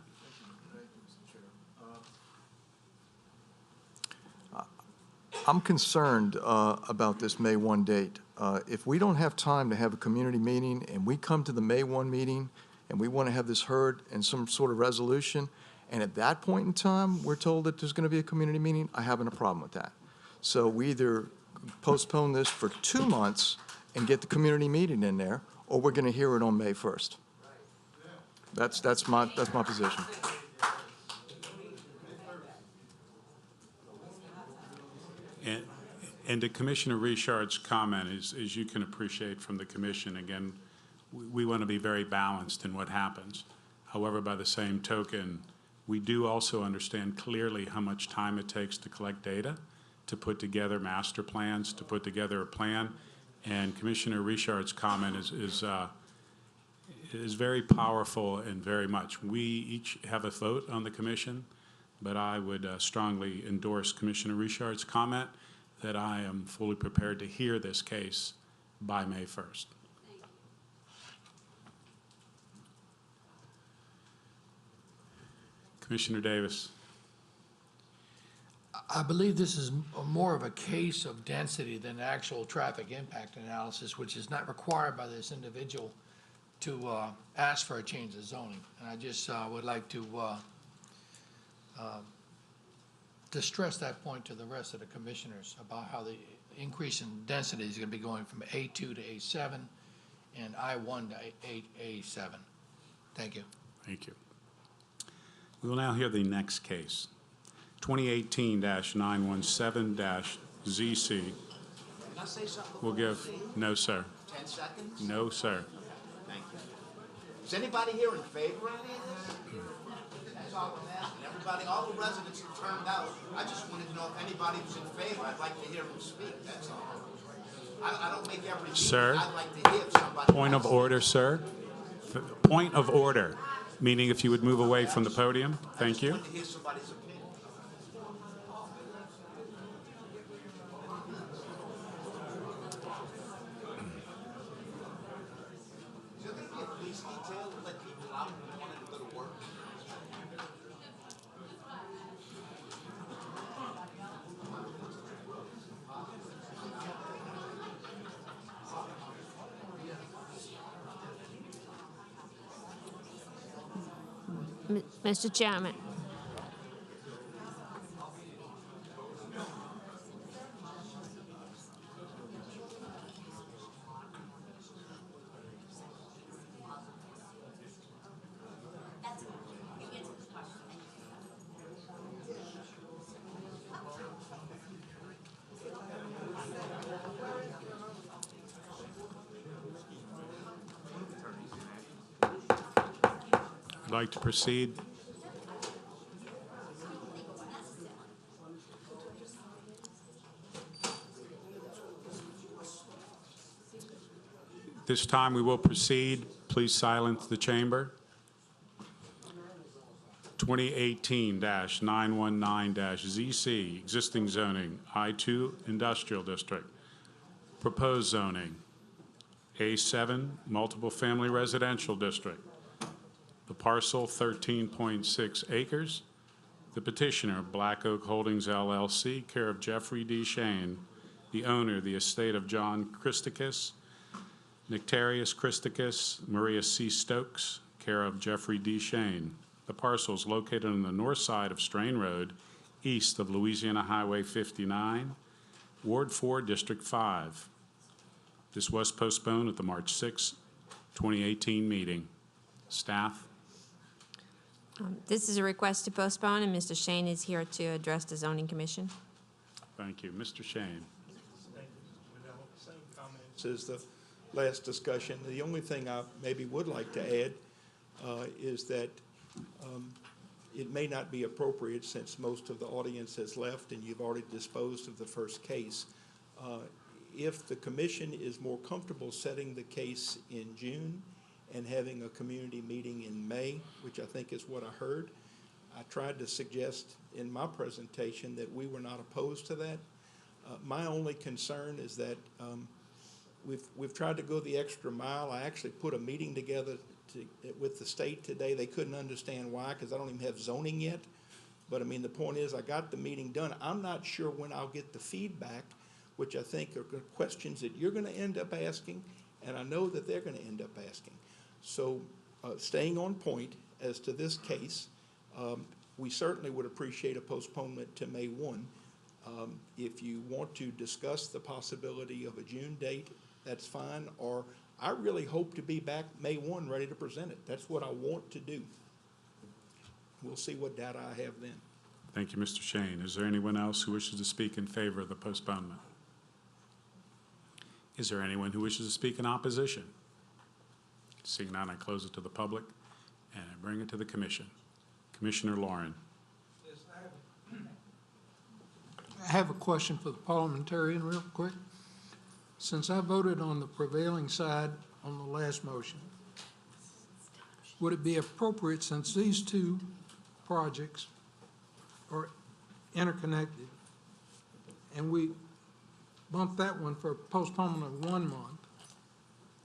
I'm concerned about this May 1 date. If we don't have time to have a community meeting and we come to the May 1 meeting and we want to have this heard in some sort of resolution, and at that point in time, we're told that there's going to be a community meeting, I haven't a problem with that. So we either postpone this for 2 months and get the community meeting in there, or we're going to hear it on May 1st. That's my position. And to Commissioner Richard's comment, as you can appreciate from the commission, again, we want to be very balanced in what happens. However, by the same token, we do also understand clearly how much time it takes to collect data, to put together master plans, to put together a plan. And Commissioner Richard's comment is very powerful and very much. We each have a vote on the commission, but I would strongly endorse Commissioner Richard's comment that I am fully prepared to hear this case by May 1st. Commissioner Davis. I believe this is more of a case of density than actual traffic impact analysis, which is not required by this individual to ask for a change of zoning. And I just would like to stress that point to the rest of the commissioners about how the increase in density is going to be going from A2 to A7 and I1 to A7. Thank you. Thank you. We will now hear the next case, 2018-917-ZC. Can I say something? We'll give, no, sir. 10 seconds? No, sir. Thank you. Is anybody here in favor of any of this? That's all I'm asking. Everybody, all the residents have turned out. I just wanted to know if anybody was in favor. I'd like to hear them speak, that's all. I don't make every meeting. Sir, I'd like to hear if somebody. point of order, sir. Point of order, meaning if you would move away from the podium. Thank you. I just wanted to hear somebody's opinion. Is there going to be a police detail to let people out who wanted to go to work? Mr. Chairman. I'd like to proceed. This time we will proceed. Please silence the chamber. 2018-919-ZC, existing zoning, I-2 Industrial District. Proposed zoning, A7 Multiple Family Residential District. The parcel, 13.6 acres. The petitioner, Black Oak Holdings LLC, care of Jeffrey D. Schoen. The owner, the estate of John Christakis, Nectarius Christakis, Maria C. Stokes, care of Jeffrey D. Schoen. The parcel is located on the north side of Strain Road, east of Louisiana Highway 59, Ward 4, District 5. This was postponed at the March 6, 2018 meeting. Staff? This is a request to postpone, and Mr. Schoen is here to address the zoning commission. Thank you. Mr. Schoen. Same comments as the last discussion. The only thing I maybe would like to add is that it may not be appropriate, since most of the audience has left and you've already disposed of the first case. If the commission is more comfortable setting the case in June and having a community meeting in May, which I think is what I heard, I tried to suggest in my presentation that we were not opposed to that. My only concern is that we've tried to go the extra mile. I actually put a meeting together with the state today. They couldn't understand why, because I don't even have zoning yet. But I mean, the point is, I got the meeting done. I'm not sure when I'll get the feedback, which I think are questions that you're going to end up asking, and I know that they're going to end up asking. So staying on point as to this case, we certainly would appreciate a postponement to May 1. If you want to discuss the possibility of a June date, that's fine, or I really hope to be back May 1 ready to present it. That's what I want to do. We'll see what data I have then. Thank you, Mr. Schoen. Is there anyone else who wishes to speak in favor of the postponement? Is there anyone who wishes to speak in opposition? Seeing none, I close it to the public and I bring it to the commission. Commissioner Lauren. I have a question for the parliamentarian real quick. Since I voted on the prevailing side on the last motion, would it be appropriate, since these two projects are interconnected, and we bumped that one for postponement of 1 month,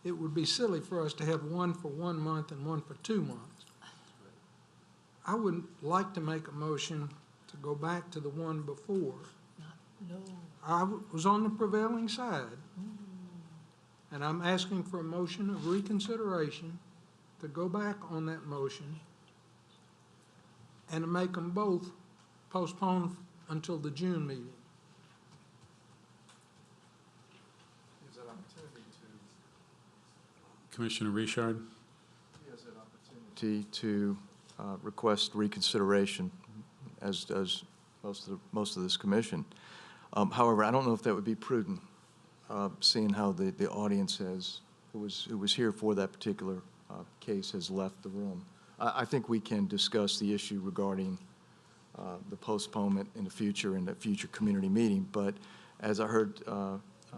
it would be silly for us to have one for 1 month and one for 2 months. I would like to make a motion to go back to the one before. I was on the prevailing side, and I'm asking for a motion of reconsideration to go back on that motion and to make them both postponed until the June meeting. Commissioner Richard. To request reconsideration, as does most of this commission. However, I don't know if that would be prudent, seeing how the audience who was here for that particular case has left the room. I think we can discuss the issue regarding the postponement in the future, in a future community meeting. But as I heard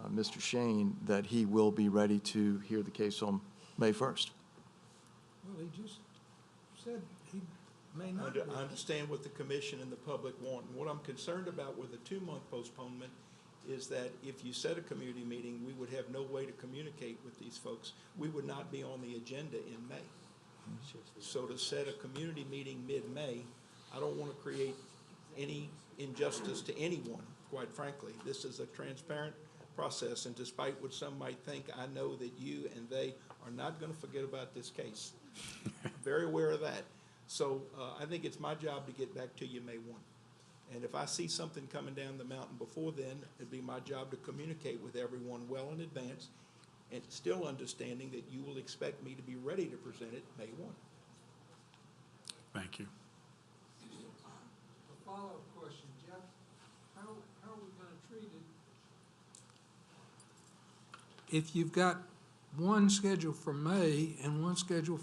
Mr. Schoen, that he will be ready to hear the case on May 1st. Well, he just said he may not. I understand what the commission and the public want. And what I'm concerned about with a 2-month postponement is that if you set a community meeting, we would have no way to communicate with these folks. We would not be on the agenda in May. So to set a community meeting mid-May, I don't want to create any injustice to anyone, quite frankly. This is a transparent process, and despite what some might think, I know that you and they are not going to forget about this case. I'm very aware of that. So I think it's my job to get back to you May 1. And if I see something coming down the mountain before then, it'd be my job to communicate with everyone well in advance, and still understanding that you will expect me to be ready to present it May 1. Thank you. A follow-up question, Jeff. How are we going to treat it if you've got one scheduled for May and one scheduled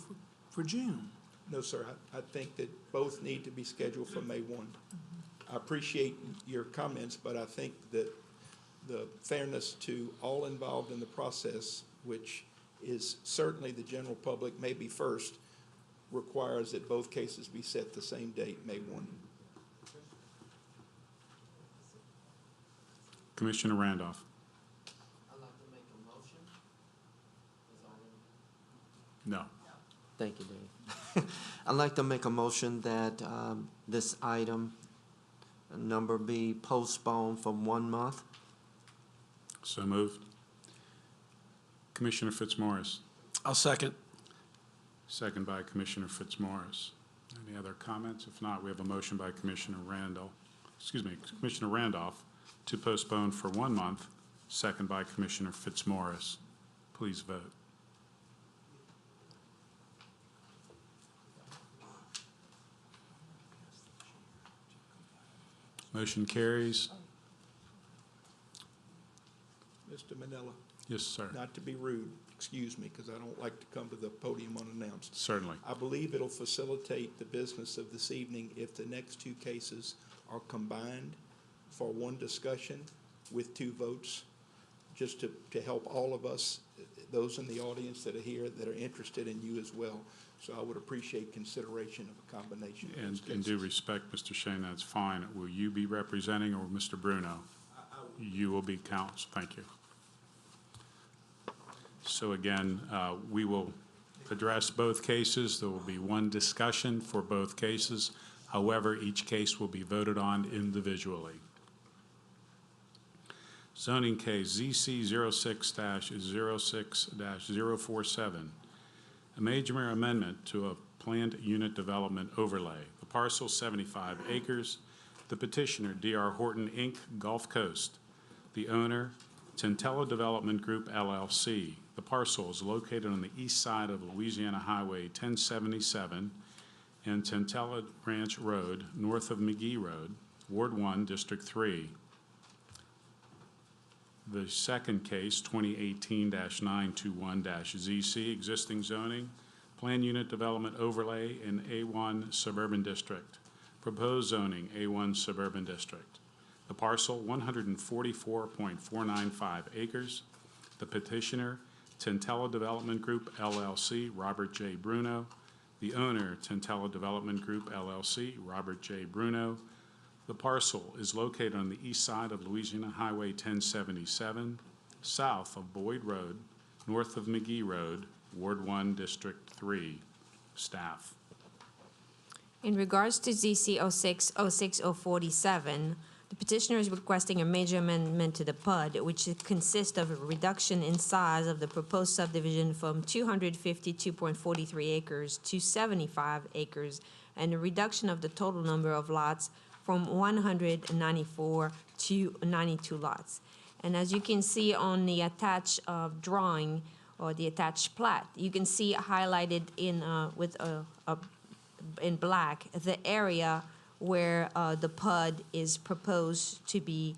for June? No, sir. I think that both need to be scheduled for May 1. I appreciate your comments, but I think that the fairness to all involved in the process, which is certainly the general public, maybe first, requires that both cases be set the same date, May 1. Commissioner Randolph. I'd like to make a motion. No. Thank you, Dave. I'd like to make a motion that this item, number B, postponed for 1 month. So moved. Commissioner Fitzmaurice. I'll second. Second by Commissioner Fitzmaurice. Any other comments? If not, we have a motion by Commissioner Commissioner Randolph to postpone for 1 month, second by Commissioner Fitzmaurice. Please vote. Motion carries. Mr. Manella. Yes, sir. Not to be rude, excuse me, because I don't like to come to the podium unannounced. Certainly. I believe it'll facilitate the business of this evening if the next two cases are combined for one discussion with 2 votes, just to help all of us, those in the audience that are here that are interested in you as well. So I would appreciate consideration of a combination of those cases. In due respect, Mr. Schoen, that's fine. Will you be representing, or Mr. Bruno? You will be counsel. Thank you. So again, we will address both cases. There will be one discussion for both cases. However, each case will be voted on individually. Zoning case ZC 06-06-047, a major amendment to a planned unit development overlay. The parcel 75 acres. The petitioner, D.R. Horton, Inc., Gulf Coast. The owner, Tentella Development Group, LLC. The parcel is located on the east side of Louisiana Highway 1077 and Tentella Ranch Road, north of McGee Road, Ward 1, District 3. The second case, 2018-921-ZC, existing zoning, plan unit development overlay in A1 Suburban District. Proposed zoning, A1 Suburban District. The parcel, 144.495 acres. The petitioner, Tentella Development Group, LLC, Robert J. Bruno. The owner, Tentella Development Group, LLC, Robert J. Bruno. The parcel is located on the east side of Louisiana Highway 1077, south of Boyd Road, north of McGee Road, Ward 1, District 3. Staff. In regards to ZC 06-06047, the petitioner is requesting a major amendment to the PUD, which consists of a reduction in size of the proposed subdivision from 252.43 acres to 75 acres, and a reduction of the total number of lots from 194 to 92 lots. And as you can see on the attached drawing or the attached plat, you can see highlighted in in black the area where the PUD is proposed to be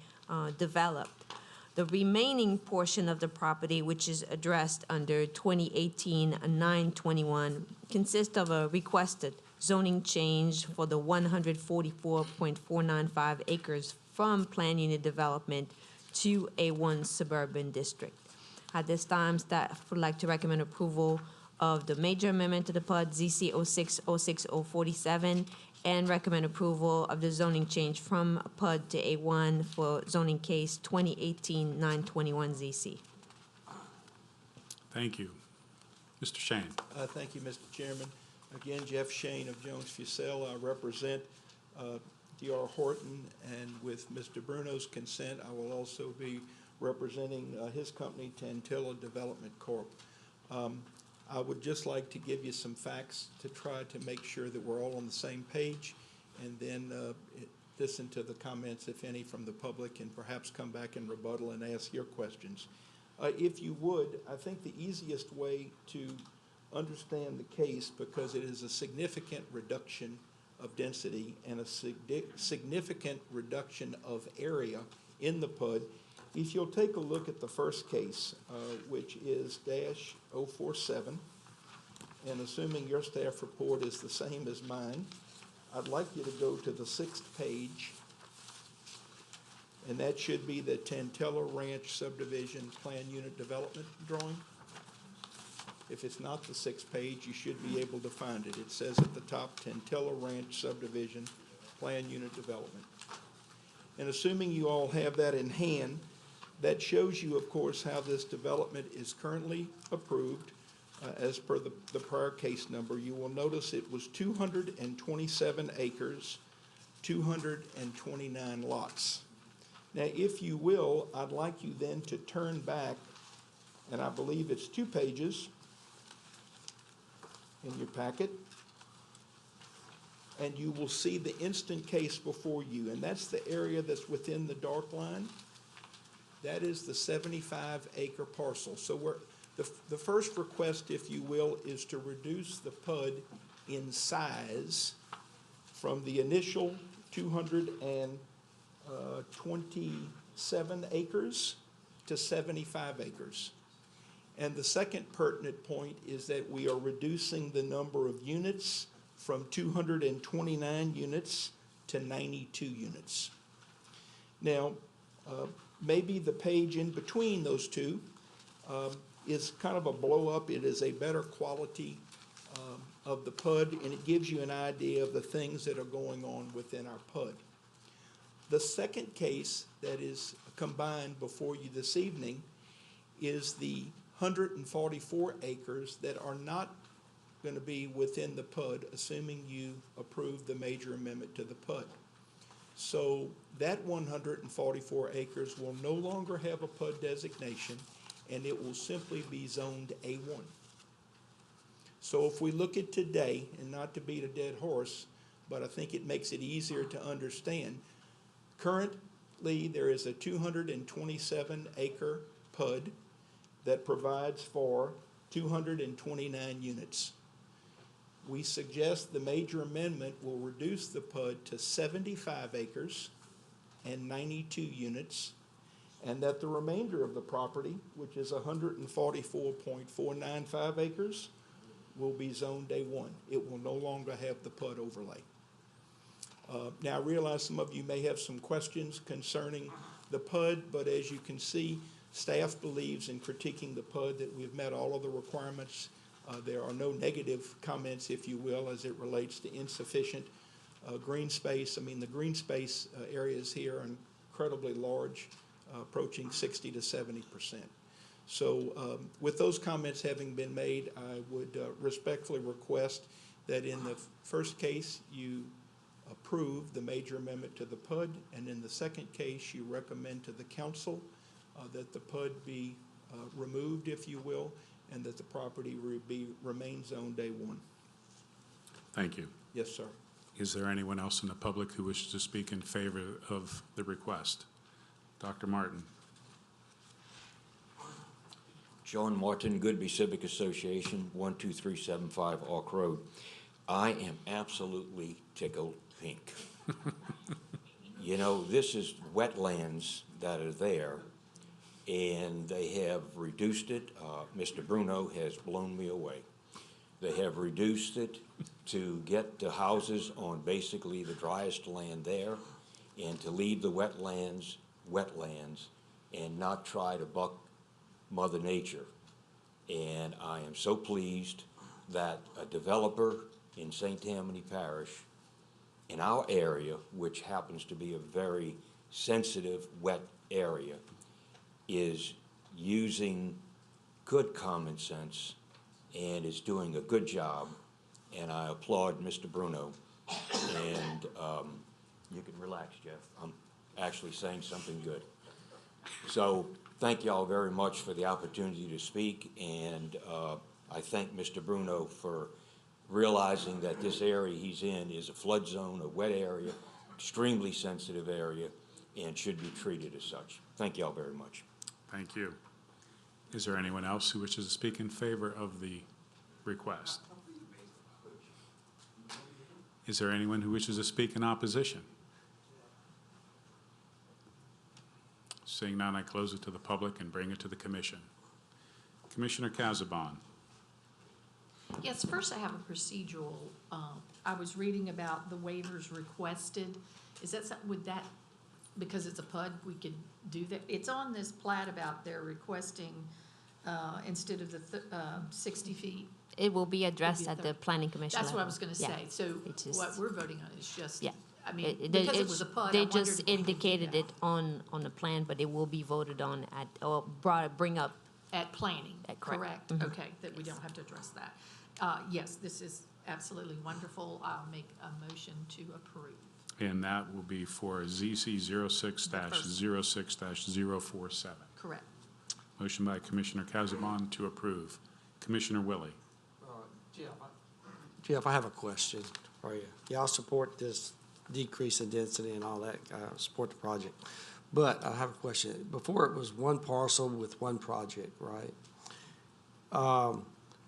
developed. The remaining portion of the property, which is addressed under 2018-921, consists of a requested zoning change for the 144.495 acres from plan unit development to A1 Suburban District. At this time, staff would like to recommend approval of the major amendment to the PUD ZC 06-06047 and recommend approval of the zoning change from PUD to A1 for zoning case 2018-921 ZC. Thank you. Mr. Schoen. Thank you, Mr. Chairman. Again, Jeff Schoen of Jones Fussell. I represent D.R. Horton, and with Mr. Bruno's consent, I will also be representing his company, Tentella Development Corp. I would just like to give you some facts to try to make sure that we're all on the same page, and then listen to the comments, if any, from the public, and perhaps come back and rebuttal and ask your questions. If you would, I think the easiest way to understand the case, because it is a significant reduction of density and a significant reduction of area in the PUD, if you'll take a look at the first case, which is -047, and assuming your staff report is the same as mine, I'd like you to go to the 6th page, and that should be the Tentella Ranch Subdivision Plan Unit Development drawing. If it's not the 6th page, you should be able to find it. It says at the top, Tentella Ranch Subdivision Plan Unit Development. And assuming you all have that in hand, that shows you, of course, how this development is currently approved as per the prior case number. You will notice it was 227 acres, 229 lots. Now, if you will, I'd like you then to turn back, and I believe it's 2 pages in your packet, and you will see the instant case before you, and that's the area that's within the dark line. That is the 75-acre parcel. So the first request, if you will, is to reduce the PUD in size from the initial 227 acres to 75 acres. And the second pertinent point is that we are reducing the number of units from 229 units to 92 units. Now, maybe the page in between those two is kind of a blow-up. It is a better quality of the PUD, and it gives you an idea of the things that are going on within our PUD. The second case that is combined before you this evening is the 144 acres that are not going to be within the PUD, assuming you approve the major amendment to the PUD. So that 144 acres will no longer have a PUD designation, and it will simply be zoned A1. So if we look at today, and not to beat a dead horse, but I think it makes it easier to understand, currently there is a 227 acre PUD that provides for 229 units. We suggest the major amendment will reduce the PUD to 75 acres and 92 units, and that the remainder of the property, which is 144.495 acres, will be zoned A1. It will no longer have the PUD overlay. Now, I realize some of you may have some questions concerning the PUD, but as you can see, staff believes in critiquing the PUD that we've met all of the requirements. There are no negative comments, if you will, as it relates to insufficient green space. I mean, the green space areas here are incredibly large, approaching 60 to 70%. So with those comments having been made, I would respectfully request that in the first case, you approve the major amendment to the PUD, and in the second case, you recommend to the council that the PUD be removed, if you will, and that the property remain zoned A1. Thank you. Yes, sir. Is there anyone else in the public who wishes to speak in favor of the request? Dr. Martin. John Martin, Goodby Civic Association, 12375 Ark Road. I am absolutely tickled pink. You know, this is wetlands that are there, and they have reduced it. Mr. Bruno has blown me away. They have reduced it to get the houses on basically the driest land there, and to leave the wetlands, and not try to buck Mother Nature. And I am so pleased that a developer in St. Tammany Parish, in our area, which happens to be a very sensitive, wet area, is using good common sense and is doing a good job. And I applaud Mr. Bruno. And you can relax, Jeff. I'm actually saying something good. So thank you all very much for the opportunity to speak, and I thank Mr. Bruno for realizing that this area he's in is a flood zone, a wet area, extremely sensitive area, and should be treated as such. Thank you all very much. Thank you. Is there anyone else who wishes to speak in favor of the request? Is there anyone who wishes to speak in opposition? Seeing none, I close it to the public and bring it to the commission. Commissioner Casabon. Yes, first I have a procedural. I was reading about the waivers requested. Is that, would that, because it's a PUD, we could do that? It's on this plat about they're requesting, instead of the 60 feet. It will be addressed at the planning commission That's what I level. was gonna Yeah. say. So It is- what we're voting on is just, Yeah. I mean, because it was a PUD, I They wondered just if we could do indicated that. it on the plan, but it will be voted on at, or bring up. At planning, Correct. correct? Mhm. Okay, that we don't have to address that. Yes, this is absolutely wonderful. I'll make a motion to approve. And that will be for ZC 06-06-047. Correct. Motion by Commissioner Casabon to approve. Commissioner Willie. Jeff, I have a question for you. Y'all support this decrease in density and all that, support the project. But I have a question. Before it was one parcel with one project, right?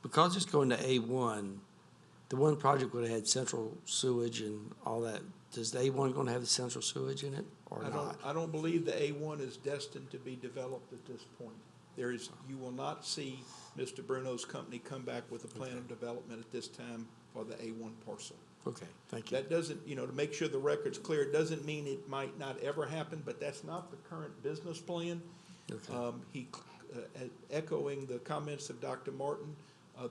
Because it's going to A1, the one project would have had central sewage and all that. Does the A1 going to have the central sewage in it or not? I don't believe the A1 is destined to be developed at this point. You will not see Mr. Bruno's company come back with a plan of development at this time for the A1 parcel. Okay, thank you. That doesn't, to make sure the record's clear, it doesn't mean it might not ever happen, but that's not the current business plan. Okay. Echoing the comments of Dr. Martin,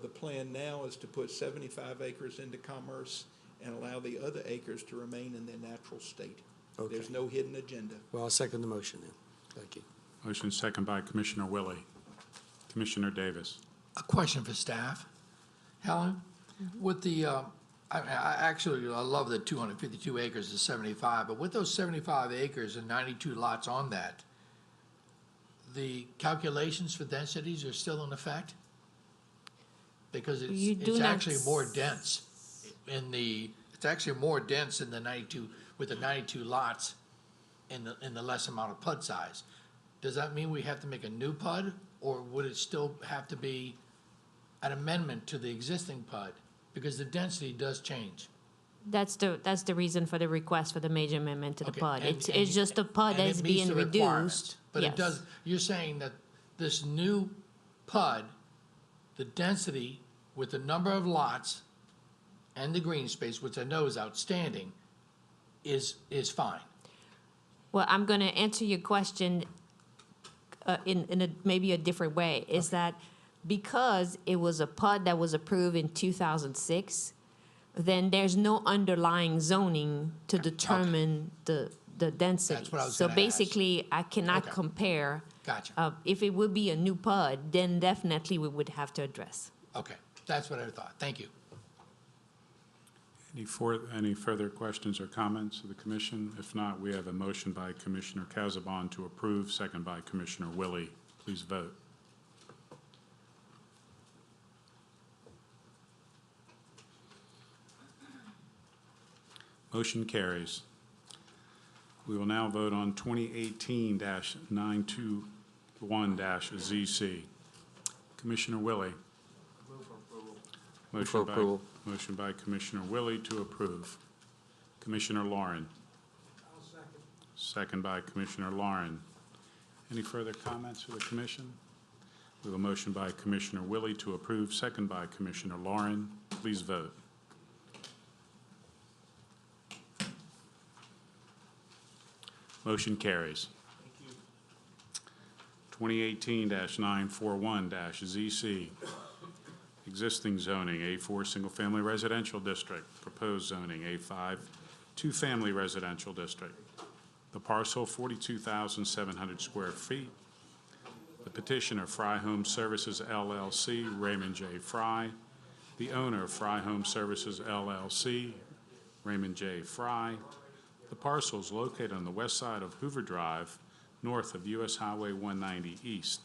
the plan now is to put 75 acres into commerce and allow the other acres to remain in their natural state. Okay. There's no hidden agenda. Well, I'll second the motion then. Thank you. Motion second by Commissioner Willie. Commissioner Davis. A question for staff. Helen, with the, I love the 252 acres to 75, but with those 75 acres and 92 lots on that, the calculations for densities are still in effect? Because You do it's not actually more dense it's actually more dense in the 92, with the 92 lots in the less amount of PUD size. Does that mean we have to make a new PUD, or would it still have to be an amendment to the existing PUD? Because the density does change. That's the reason for the request for the major amendment to the Okay, PUD. and- It's just the PUD and it that's meets being the requirements. reduced. But it Yes. does, you're saying that this new PUD, the density with the number of lots and the green space, which I know is outstanding, is fine. Well, I'm going to answer your question in maybe a different way. Is that because it was a PUD that was approved in 2006, then there's no underlying zoning to determine the density. That's what I was So gonna ask. basically, I cannot Okay. compare. Gotcha. If it would be a new PUD, then definitely we would have to address. Okay, that's what I thought. Thank you. Any further questions or comments of the commission? If not, we have a motion by Commissioner Casabon to approve, second by Commissioner Willie. Please vote. Motion carries. We will now vote on 2018-921-ZC. Commissioner Willie. Move for approval. Motion by Commissioner Willie to approve. Commissioner Lauren. Second by Commissioner Lauren. Any further comments for the commission? We have a motion by Commissioner Willie to approve, second by Commissioner Lauren. Please vote. Motion carries. 2018-941-ZC. Existing zoning, A4 Single Family Residential District. Proposed zoning, A5 Two-Family Residential District. The parcel, 42,700 square feet. The petitioner, Fry Home Services LLC, Raymond J. Fry. The owner, Fry Home Services LLC, Raymond J. Fry. The parcel is located on the west side of Hoover Drive, north of US Highway 190 East,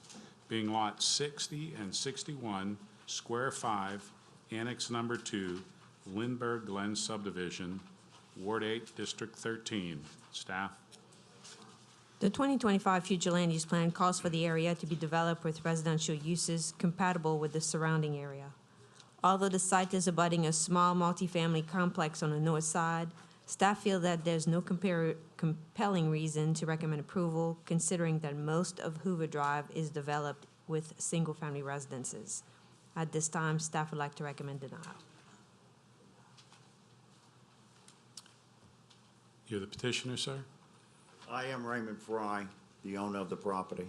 being lots 60 and 61, Square 5, Annex Number 2, Lindbergh Glen Subdivision, Ward 8, District 13. Staff. The 2025 future land use plan calls for the area to be developed with residential uses compatible with the surrounding area. Although the site is abutting a small multifamily complex on the north side, staff feel that there's no compelling reason to recommend approval, considering that most of Hoover Drive is developed with single-family residences. At this time, staff would like to recommend denial. You're the petitioner, sir? I am Raymond Fry, the owner of the property.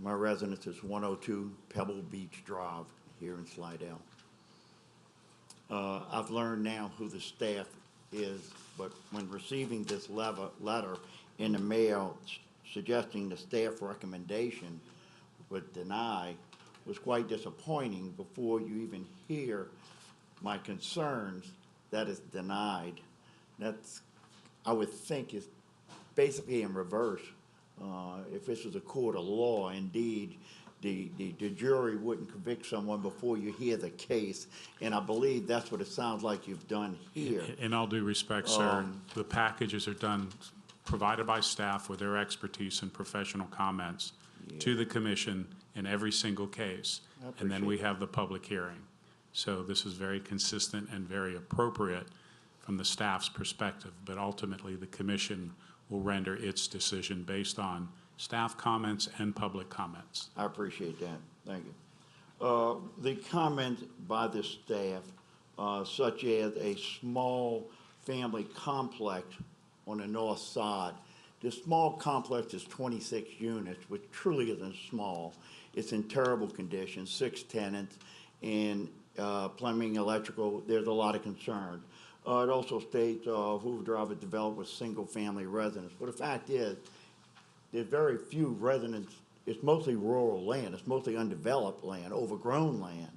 My residence is 102 Pebble Beach Drive here in Slidell. I've learned now who the staff is, but when receiving this letter in the mail suggesting the staff recommendation would deny was quite disappointing. Before you even hear my concerns, that is denied. That's, I would think, is basically in reverse. If this was a court of law, indeed, the jury wouldn't convict someone before you hear the case, and I believe that's what it sounds like you've done here. In all due respect, sir, the packages are done, provided by staff with their expertise and professional comments to the commission in every single case. And then we have the public hearing. So this is very consistent and very appropriate from the staff's perspective, but ultimately the commission will render its decision based on staff comments and public comments. I appreciate that. Thank you. The comment by the staff, such as a small family complex on the north side, the small complex is 26 units, which truly isn't small. It's in terrible condition, 6 tenants, and plumbing, electrical, there's a lot of concern. It also states Hoover Drive is developed with single-family residents. But the fact is, there's very few residents. It's mostly rural land. It's mostly undeveloped land, overgrown land.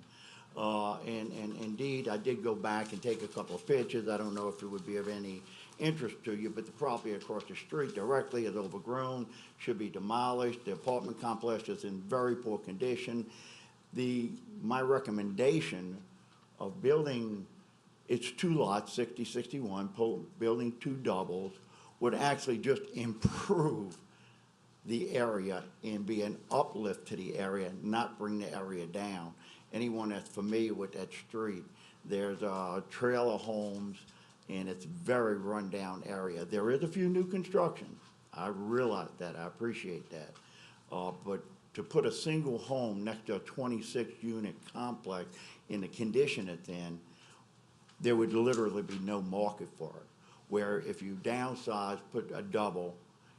And indeed, I did go back and take a couple of pictures. I don't know if it would be of any interest to you, but the property across the street directly is overgrown, should be demolished. The apartment complex is in very poor condition. My recommendation of building, it's 2 lots, 60, 61, building 2 doubles would actually just improve the area and be an uplift to the area, not bring the area down. Anyone that's familiar with that street, there's trailer homes, and it's very rundown area. There is a few new construction. I realize that, I appreciate that. But to put a single home next to a 26-unit complex in the condition it's in, there would literally be no market for it. Where if you downsize, put a double,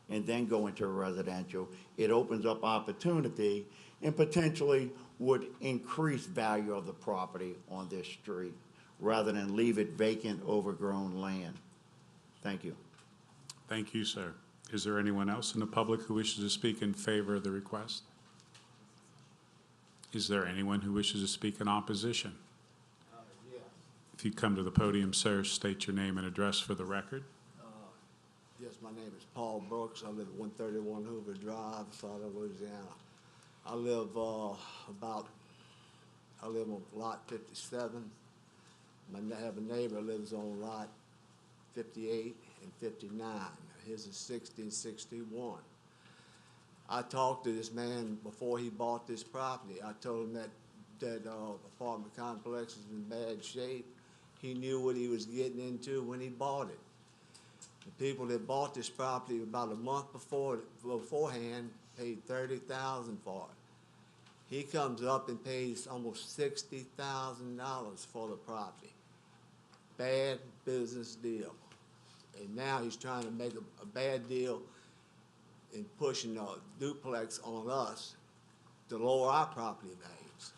and then go into a residential, it opens up opportunity and potentially would increase value of the property on this street rather than leave it vacant, overgrown land. Thank you. Thank you, sir. Is there anyone else in the public who wishes to speak in favor of the request? Is there anyone who wishes to speak in opposition? If you come to the podium, sir, state your name and address for the record. Yes, my name is Paul Brooks. I live at 131 Hoover Drive, Slidell, Louisiana. I live on lot 57. I have a neighbor who lives on lot 58 and 59. His is 60 and 61. I talked to this man before he bought this property. I told him that apartment complex is in bad shape. He knew what he was getting into when he bought it. The people that bought this property about a month beforehand paid $30,000 for it. He comes up and pays almost $60,000 for the property. Bad business deal. And now he's trying to make a bad deal in pushing a duplex on us to lower our property values.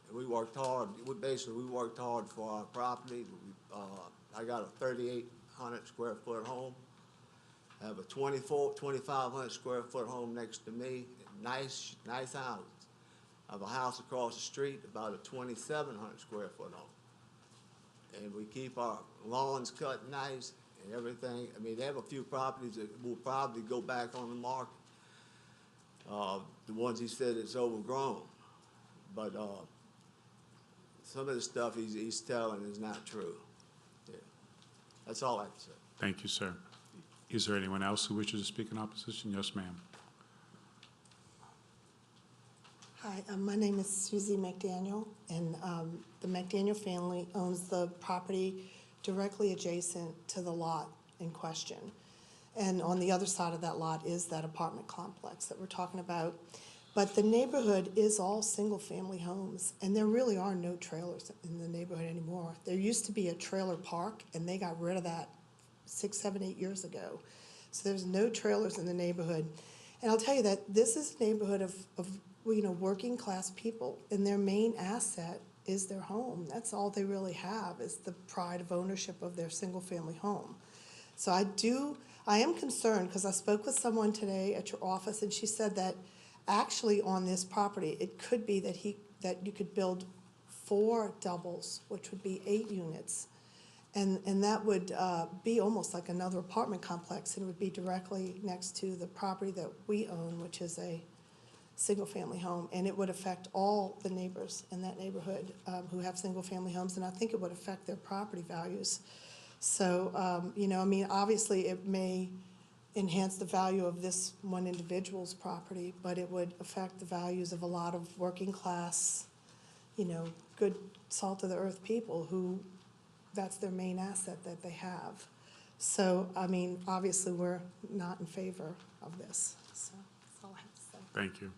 And we worked hard. We worked hard for our property. I got a 3,800 square foot home. I have a 2,500 square foot home next to me. Nice houses. I have a house across the street, about a 2,700 square foot home. And we keep our lawns cut nice and everything. I mean, they have a few properties that will probably go back on the market. The ones he said it's overgrown. But some of the stuff he's telling is not true. Yeah. That's all I have to say. Thank you, sir. Is there anyone else who wishes to speak in opposition? Yes, ma'am. Hi, my name is Susie McDaniel, and the McDaniel family owns the property directly adjacent to the lot in question. And on the other side of that lot is that apartment complex that we're talking about. But the neighborhood is all single-family homes, and there really are no trailers in the neighborhood anymore. There used to be a trailer park, and they got rid of that 6, 7, 8 years ago. So there's no trailers in the neighborhood. And I'll tell you that this is a neighborhood of working class people, and their main asset is their home. That's all they really have, is the pride of ownership of their single-family home. So I am concerned, because I spoke with someone today at your office, and she said that actually on this property, it could be that you could build 4 doubles, which would be 8 units. And that would be almost like another apartment complex, and it would be directly next to the property that we own, which is a single-family home, and it would affect all the neighbors in that neighborhood who have single-family homes, and I think it would affect their property values. So, I mean, obviously it may enhance the value of this one individual's property, but it would affect the values of a lot of working class, good salt-of-the-earth people who that's their main asset that they have. So, I mean, obviously we're not in favor of this. So that's all I have to say. Thank you.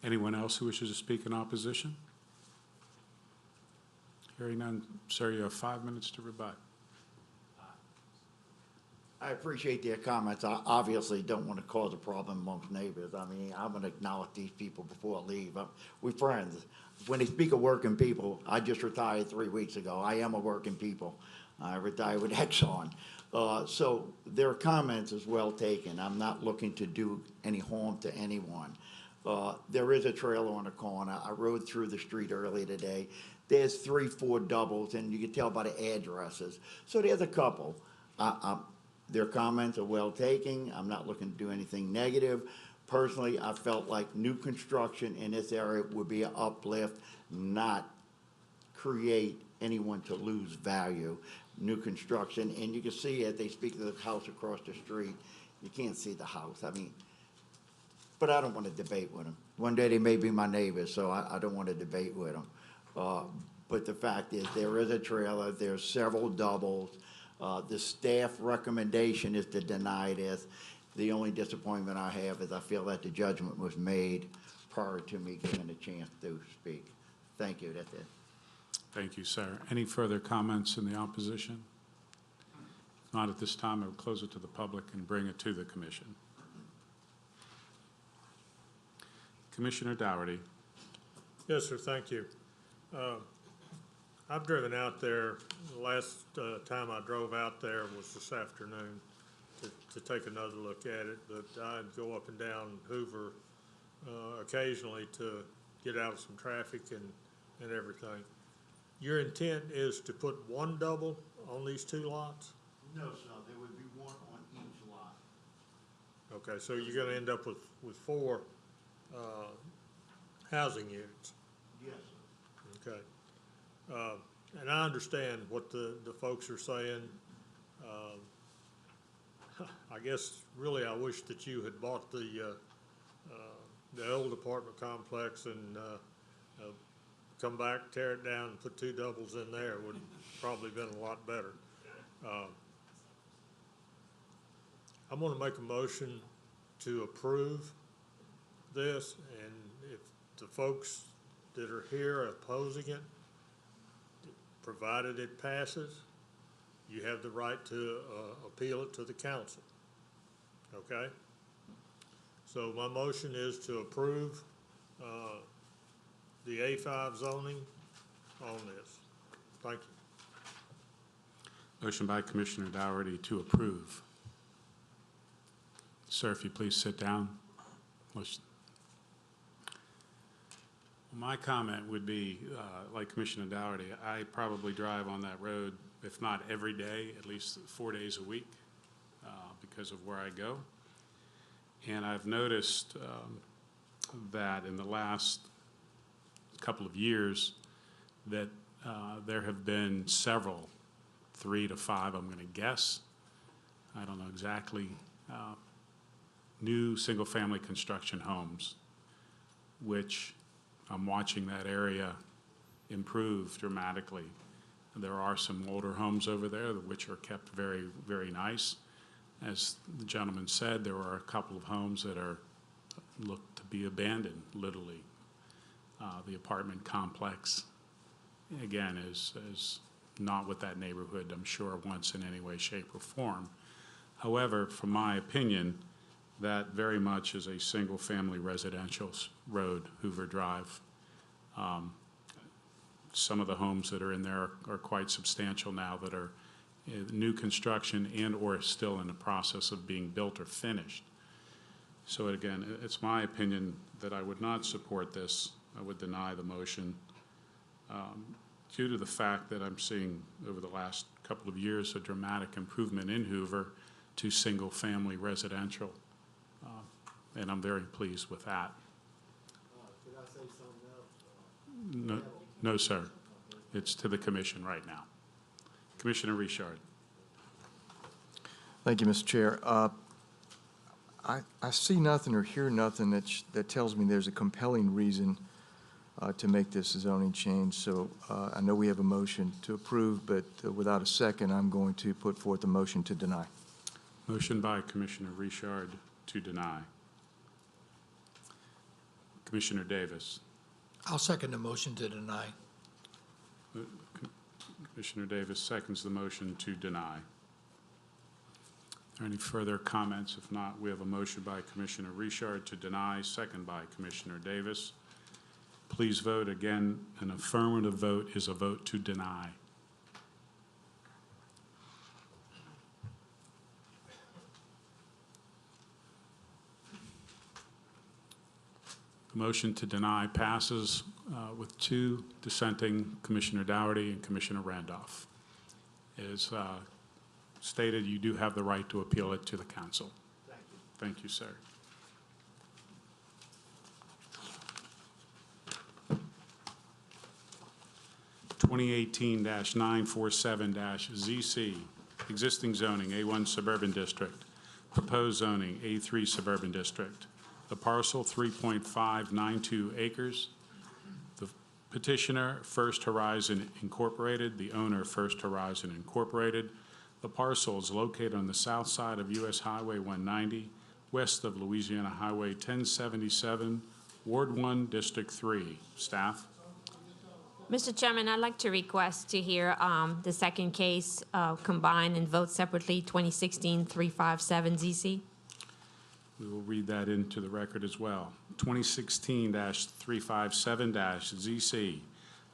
Anyone else who wishes to speak in opposition? Hearing none, sir, you have 5 minutes to rebut. I appreciate their comments. I obviously don't want to cause a problem amongst neighbors. I mean, I'm going to acknowledge these people before I leave. We're friends. When they speak of working people, I just retired 3 weeks ago. I am a working people. I retired with Exxon. So their comments is well taken. I'm not looking to do any harm to anyone. There is a trailer on the corner. I rode through the street earlier today. There's 3, 4 doubles, and you can tell by the addresses. So there's a couple. Their comments are well taken. I'm not looking to do anything negative, Personally, I felt like new construction in this area would be an uplift, not create anyone to lose value. New construction, and you can see as they speak of the house across the street, you can't see the house. I mean, but I don't want to debate with them. One day they may be my neighbors, so I don't want to debate with them. But the fact is, there is a trailer, there's several doubles. The staff recommendation is to deny this. The only disappointment I have is I feel that the judgment was made prior to me getting a chance to speak. Thank you, that's it. Thank you, sir. Any further comments in the opposition? If not at this time, I will close it to the public and bring it to the commission. Commissioner Dougherty. Yes, sir, thank you. I've driven out there. The last time I drove out there was this afternoon to take another look at it, but I'd go up and down Hoover occasionally to get out of some traffic and everything. Your intent is to put one double on these two lots? No, sir, there would be one on each lot. Okay, so you're gonna end up with four housing units? Yes, sir. Okay. And I understand what the folks are saying. I guess really I wish that you had bought the old apartment complex and come back, tear it down, and put two doubles in there. Would probably been a lot better. I'm gonna make a motion to approve this, and if the folks that are here are opposing it, provided it passes, you have the right to appeal it to the council. Okay? So my motion is to approve the A5 zoning on this. Thank you. Motion by Commissioner Dougherty to approve. Sir, if you please sit down. My comment would be, like Commissioner Dougherty, I probably drive on that road, if not every day, at least 4 days a week because of where I go. And I've noticed that in the last couple of years that there have been several, 3 to 5, I'm going to guess, I don't know exactly, new single-family construction homes, which I'm watching that area improve dramatically. There are some older homes over there which are kept very, very nice. As the gentleman said, there are a couple of homes that are look to be abandoned, literally. The apartment complex, again, is not what that neighborhood, I'm sure, wants in any way, shape, or form. However, from my opinion, that very much is a single-family residential road, Hoover Drive. Some of the homes that are in there are quite substantial now that are new construction and or still in the process of being built or finished. So again, it's my opinion that I would not support this. I would deny the motion due to the fact that I'm seeing over the last couple of years a dramatic improvement in Hoover to single-family residential. And I'm very pleased with that. Could I say something else? No, sir. It's to the commission right now. Commissioner Richard. Thank you, Mr. Chair. I see nothing or hear nothing that tells me there's a compelling reason to make this zoning change. So I know we have a motion to approve, but without a second, I'm going to put forth a motion to deny. Motion by Commissioner Richard to deny. Commissioner Davis. I'll second the motion to deny. Commissioner Davis seconds the motion to deny. Are there any further comments? If not, we have a motion by Commissioner Richard to deny, second by Commissioner Davis. Please vote. Again, an affirmative vote is a vote to deny. The motion to deny passes with 2 dissenting, Commissioner Dougherty and Commissioner Randolph. As stated, you do have the right to appeal it to the council. Thank you. Thank you, sir. 2018-947-ZC, existing zoning, A1 Suburban District, proposed zoning, A3 Suburban District. The parcel, 3.592 acres. The petitioner, First Horizon Incorporated. The owner, First Horizon Incorporated. The parcel is located on the south side of US Highway 190, west of Louisiana Highway 1077, Ward 1, District 3. Staff? Mr. Chairman, I'd like to request to hear the second case combined and vote separately, 2016-357-ZC. We will read that into the record as well. 2016-357-ZC,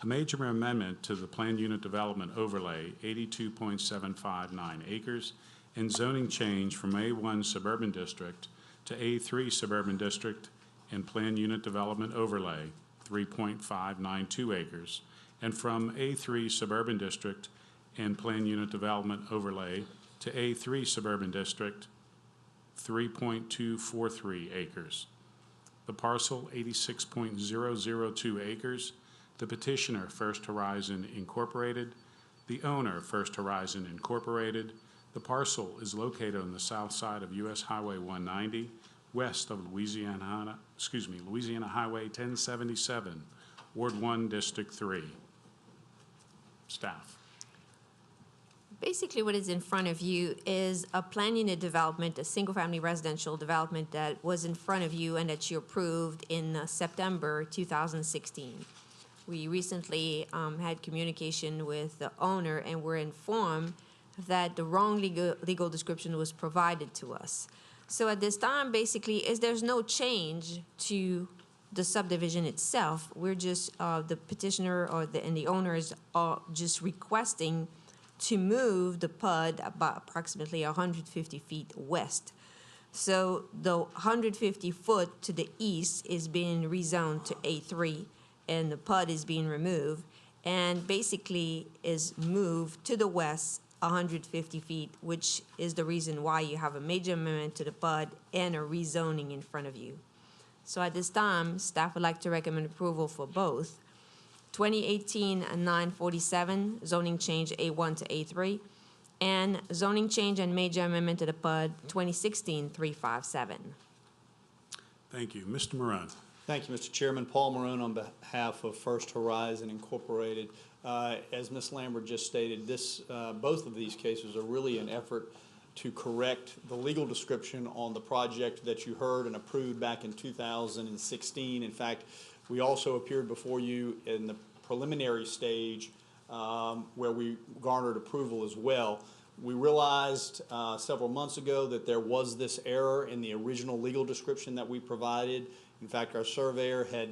a major amendment to the Planned Unit Development Overlay, 82.759 acres, and zoning change from A1 Suburban District to A3 Suburban District and Planned Unit Development Overlay, 3.592 acres, and from A3 Suburban District and Planned Unit Development Overlay to A3 Suburban District, 3.243 acres. The parcel, 86.002 acres. The petitioner, First Horizon Incorporated. The owner, First Horizon Incorporated. The parcel is located on the south side of US Highway 190, west of Louisiana Highway 1077, Ward 1, District 3. Staff. Basically, what is in front of you is a planned unit development, a single-family residential development that was in front of you and that you approved in September 2016. We recently had communication with the owner and were informed that the wrong legal description was provided to us. So at this time, basically, there's no change to the subdivision itself. We're just, the petitioner and the owners are just requesting to move the PUD about approximately 150 feet west. So the 150 foot to the east is being rezoned to A3, and the PUD is being removed, and basically is moved to the west 150 feet, which is the reason why you have a major amendment to the PUD and a rezoning in front of you. So at this time, staff would like to recommend approval for both. 2018-947, zoning change A1 to A3, and zoning change and major amendment to the PUD, 2016-357. Thank you. Mr. Marone. Thank you, Mr. Chairman. Paul Marone on behalf of First Horizon Incorporated. As Ms. Lambert just stated, both of these cases are really an effort to correct the legal description on the project that you heard and approved back in 2016. In fact, we also appeared before you in the preliminary stage where we garnered approval as well. We realized several months ago that there was this error in the original legal description that we provided. In fact, our surveyor had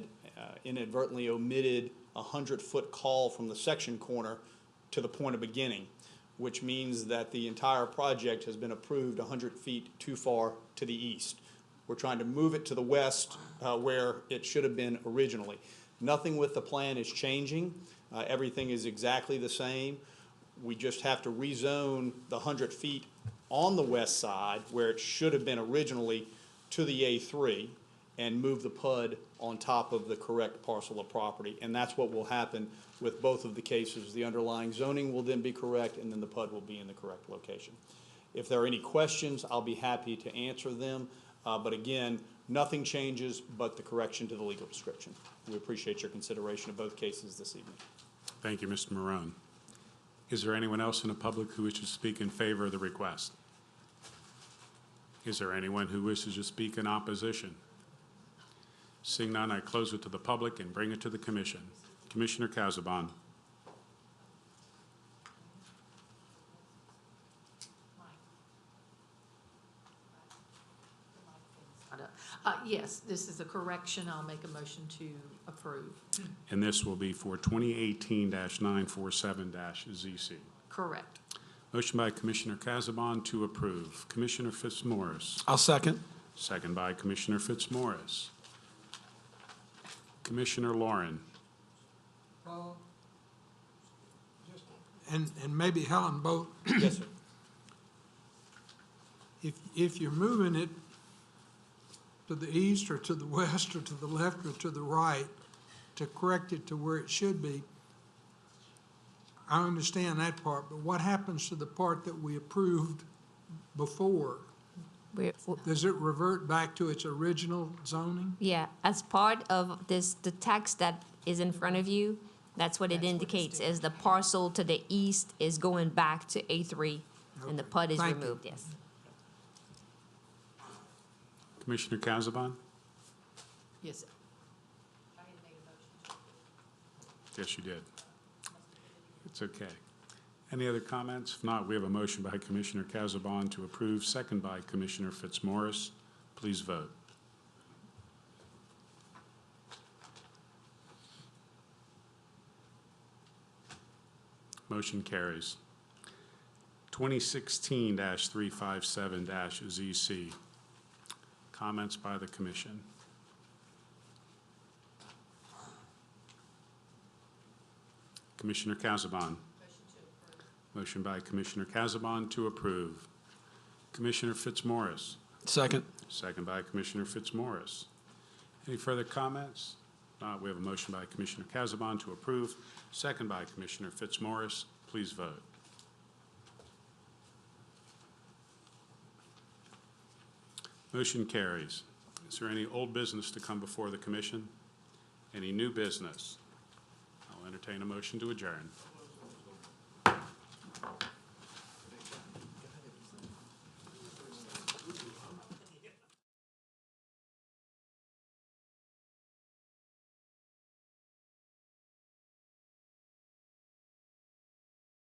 inadvertently omitted a 100-foot call from the section corner to the point of beginning, which means that the entire project has been approved 100 feet too far to the east. We're trying to move it to the west where it should have been originally. Nothing with the plan is changing. Everything is exactly the same. We just have to rezone the 100 feet on the west side where it should have been originally to the A3 and move the PUD on top of the correct parcel of property. And that's what will happen with both of the cases. The underlying zoning will then be correct, and then the PUD will be in the correct location. If there are any questions, I'll be happy to answer them. But again, nothing changes but the correction to the legal description. We appreciate your consideration of both cases this evening. Thank you, Mr. Marone. Is there anyone else in the public who wishes to speak in favor of the request? Is there anyone who wishes to speak in opposition? Seeing none, I close it to the public and bring it to the commission. Commissioner Casabon. Yes, this is a correction. I'll make a motion to approve. And this will be for 2018-947-ZC. Correct. Motion by Commissioner Casabon to approve. Commissioner Fitzmaurice. I'll second. Second by Commissioner Fitzmaurice. Commissioner Lauren. And maybe Helen both. Yes, sir. If you're moving it to the east or to the west or to the left or to the right to correct it to where it should be, I understand that part, but what happens to the part that we approved before? Does it revert back to its original zoning? Yeah, as part of this, the text that is in front of you, that's what it indicates, is the parcel to the east is going back to A3, and the PUD is Thank you. removed, yes. Commissioner Casabon? Yes. Yes, you did. It's okay. Any other comments? If not, we have a motion by Commissioner Casabon to approve, second by Commissioner Fitzmaurice. Please vote. Motion carries. 2016-357-ZC. Comments by the commission. Commissioner Casabon. Motion by Commissioner Casabon to approve. Commissioner Fitzmaurice. Second. Second by Commissioner Fitzmaurice. Any further comments? We have a motion by Commissioner Casabon to approve, second by Commissioner Fitzmaurice. Please vote. Motion carries. Is there any old business to come before the commission? Any new business? I'll entertain a motion to adjourn.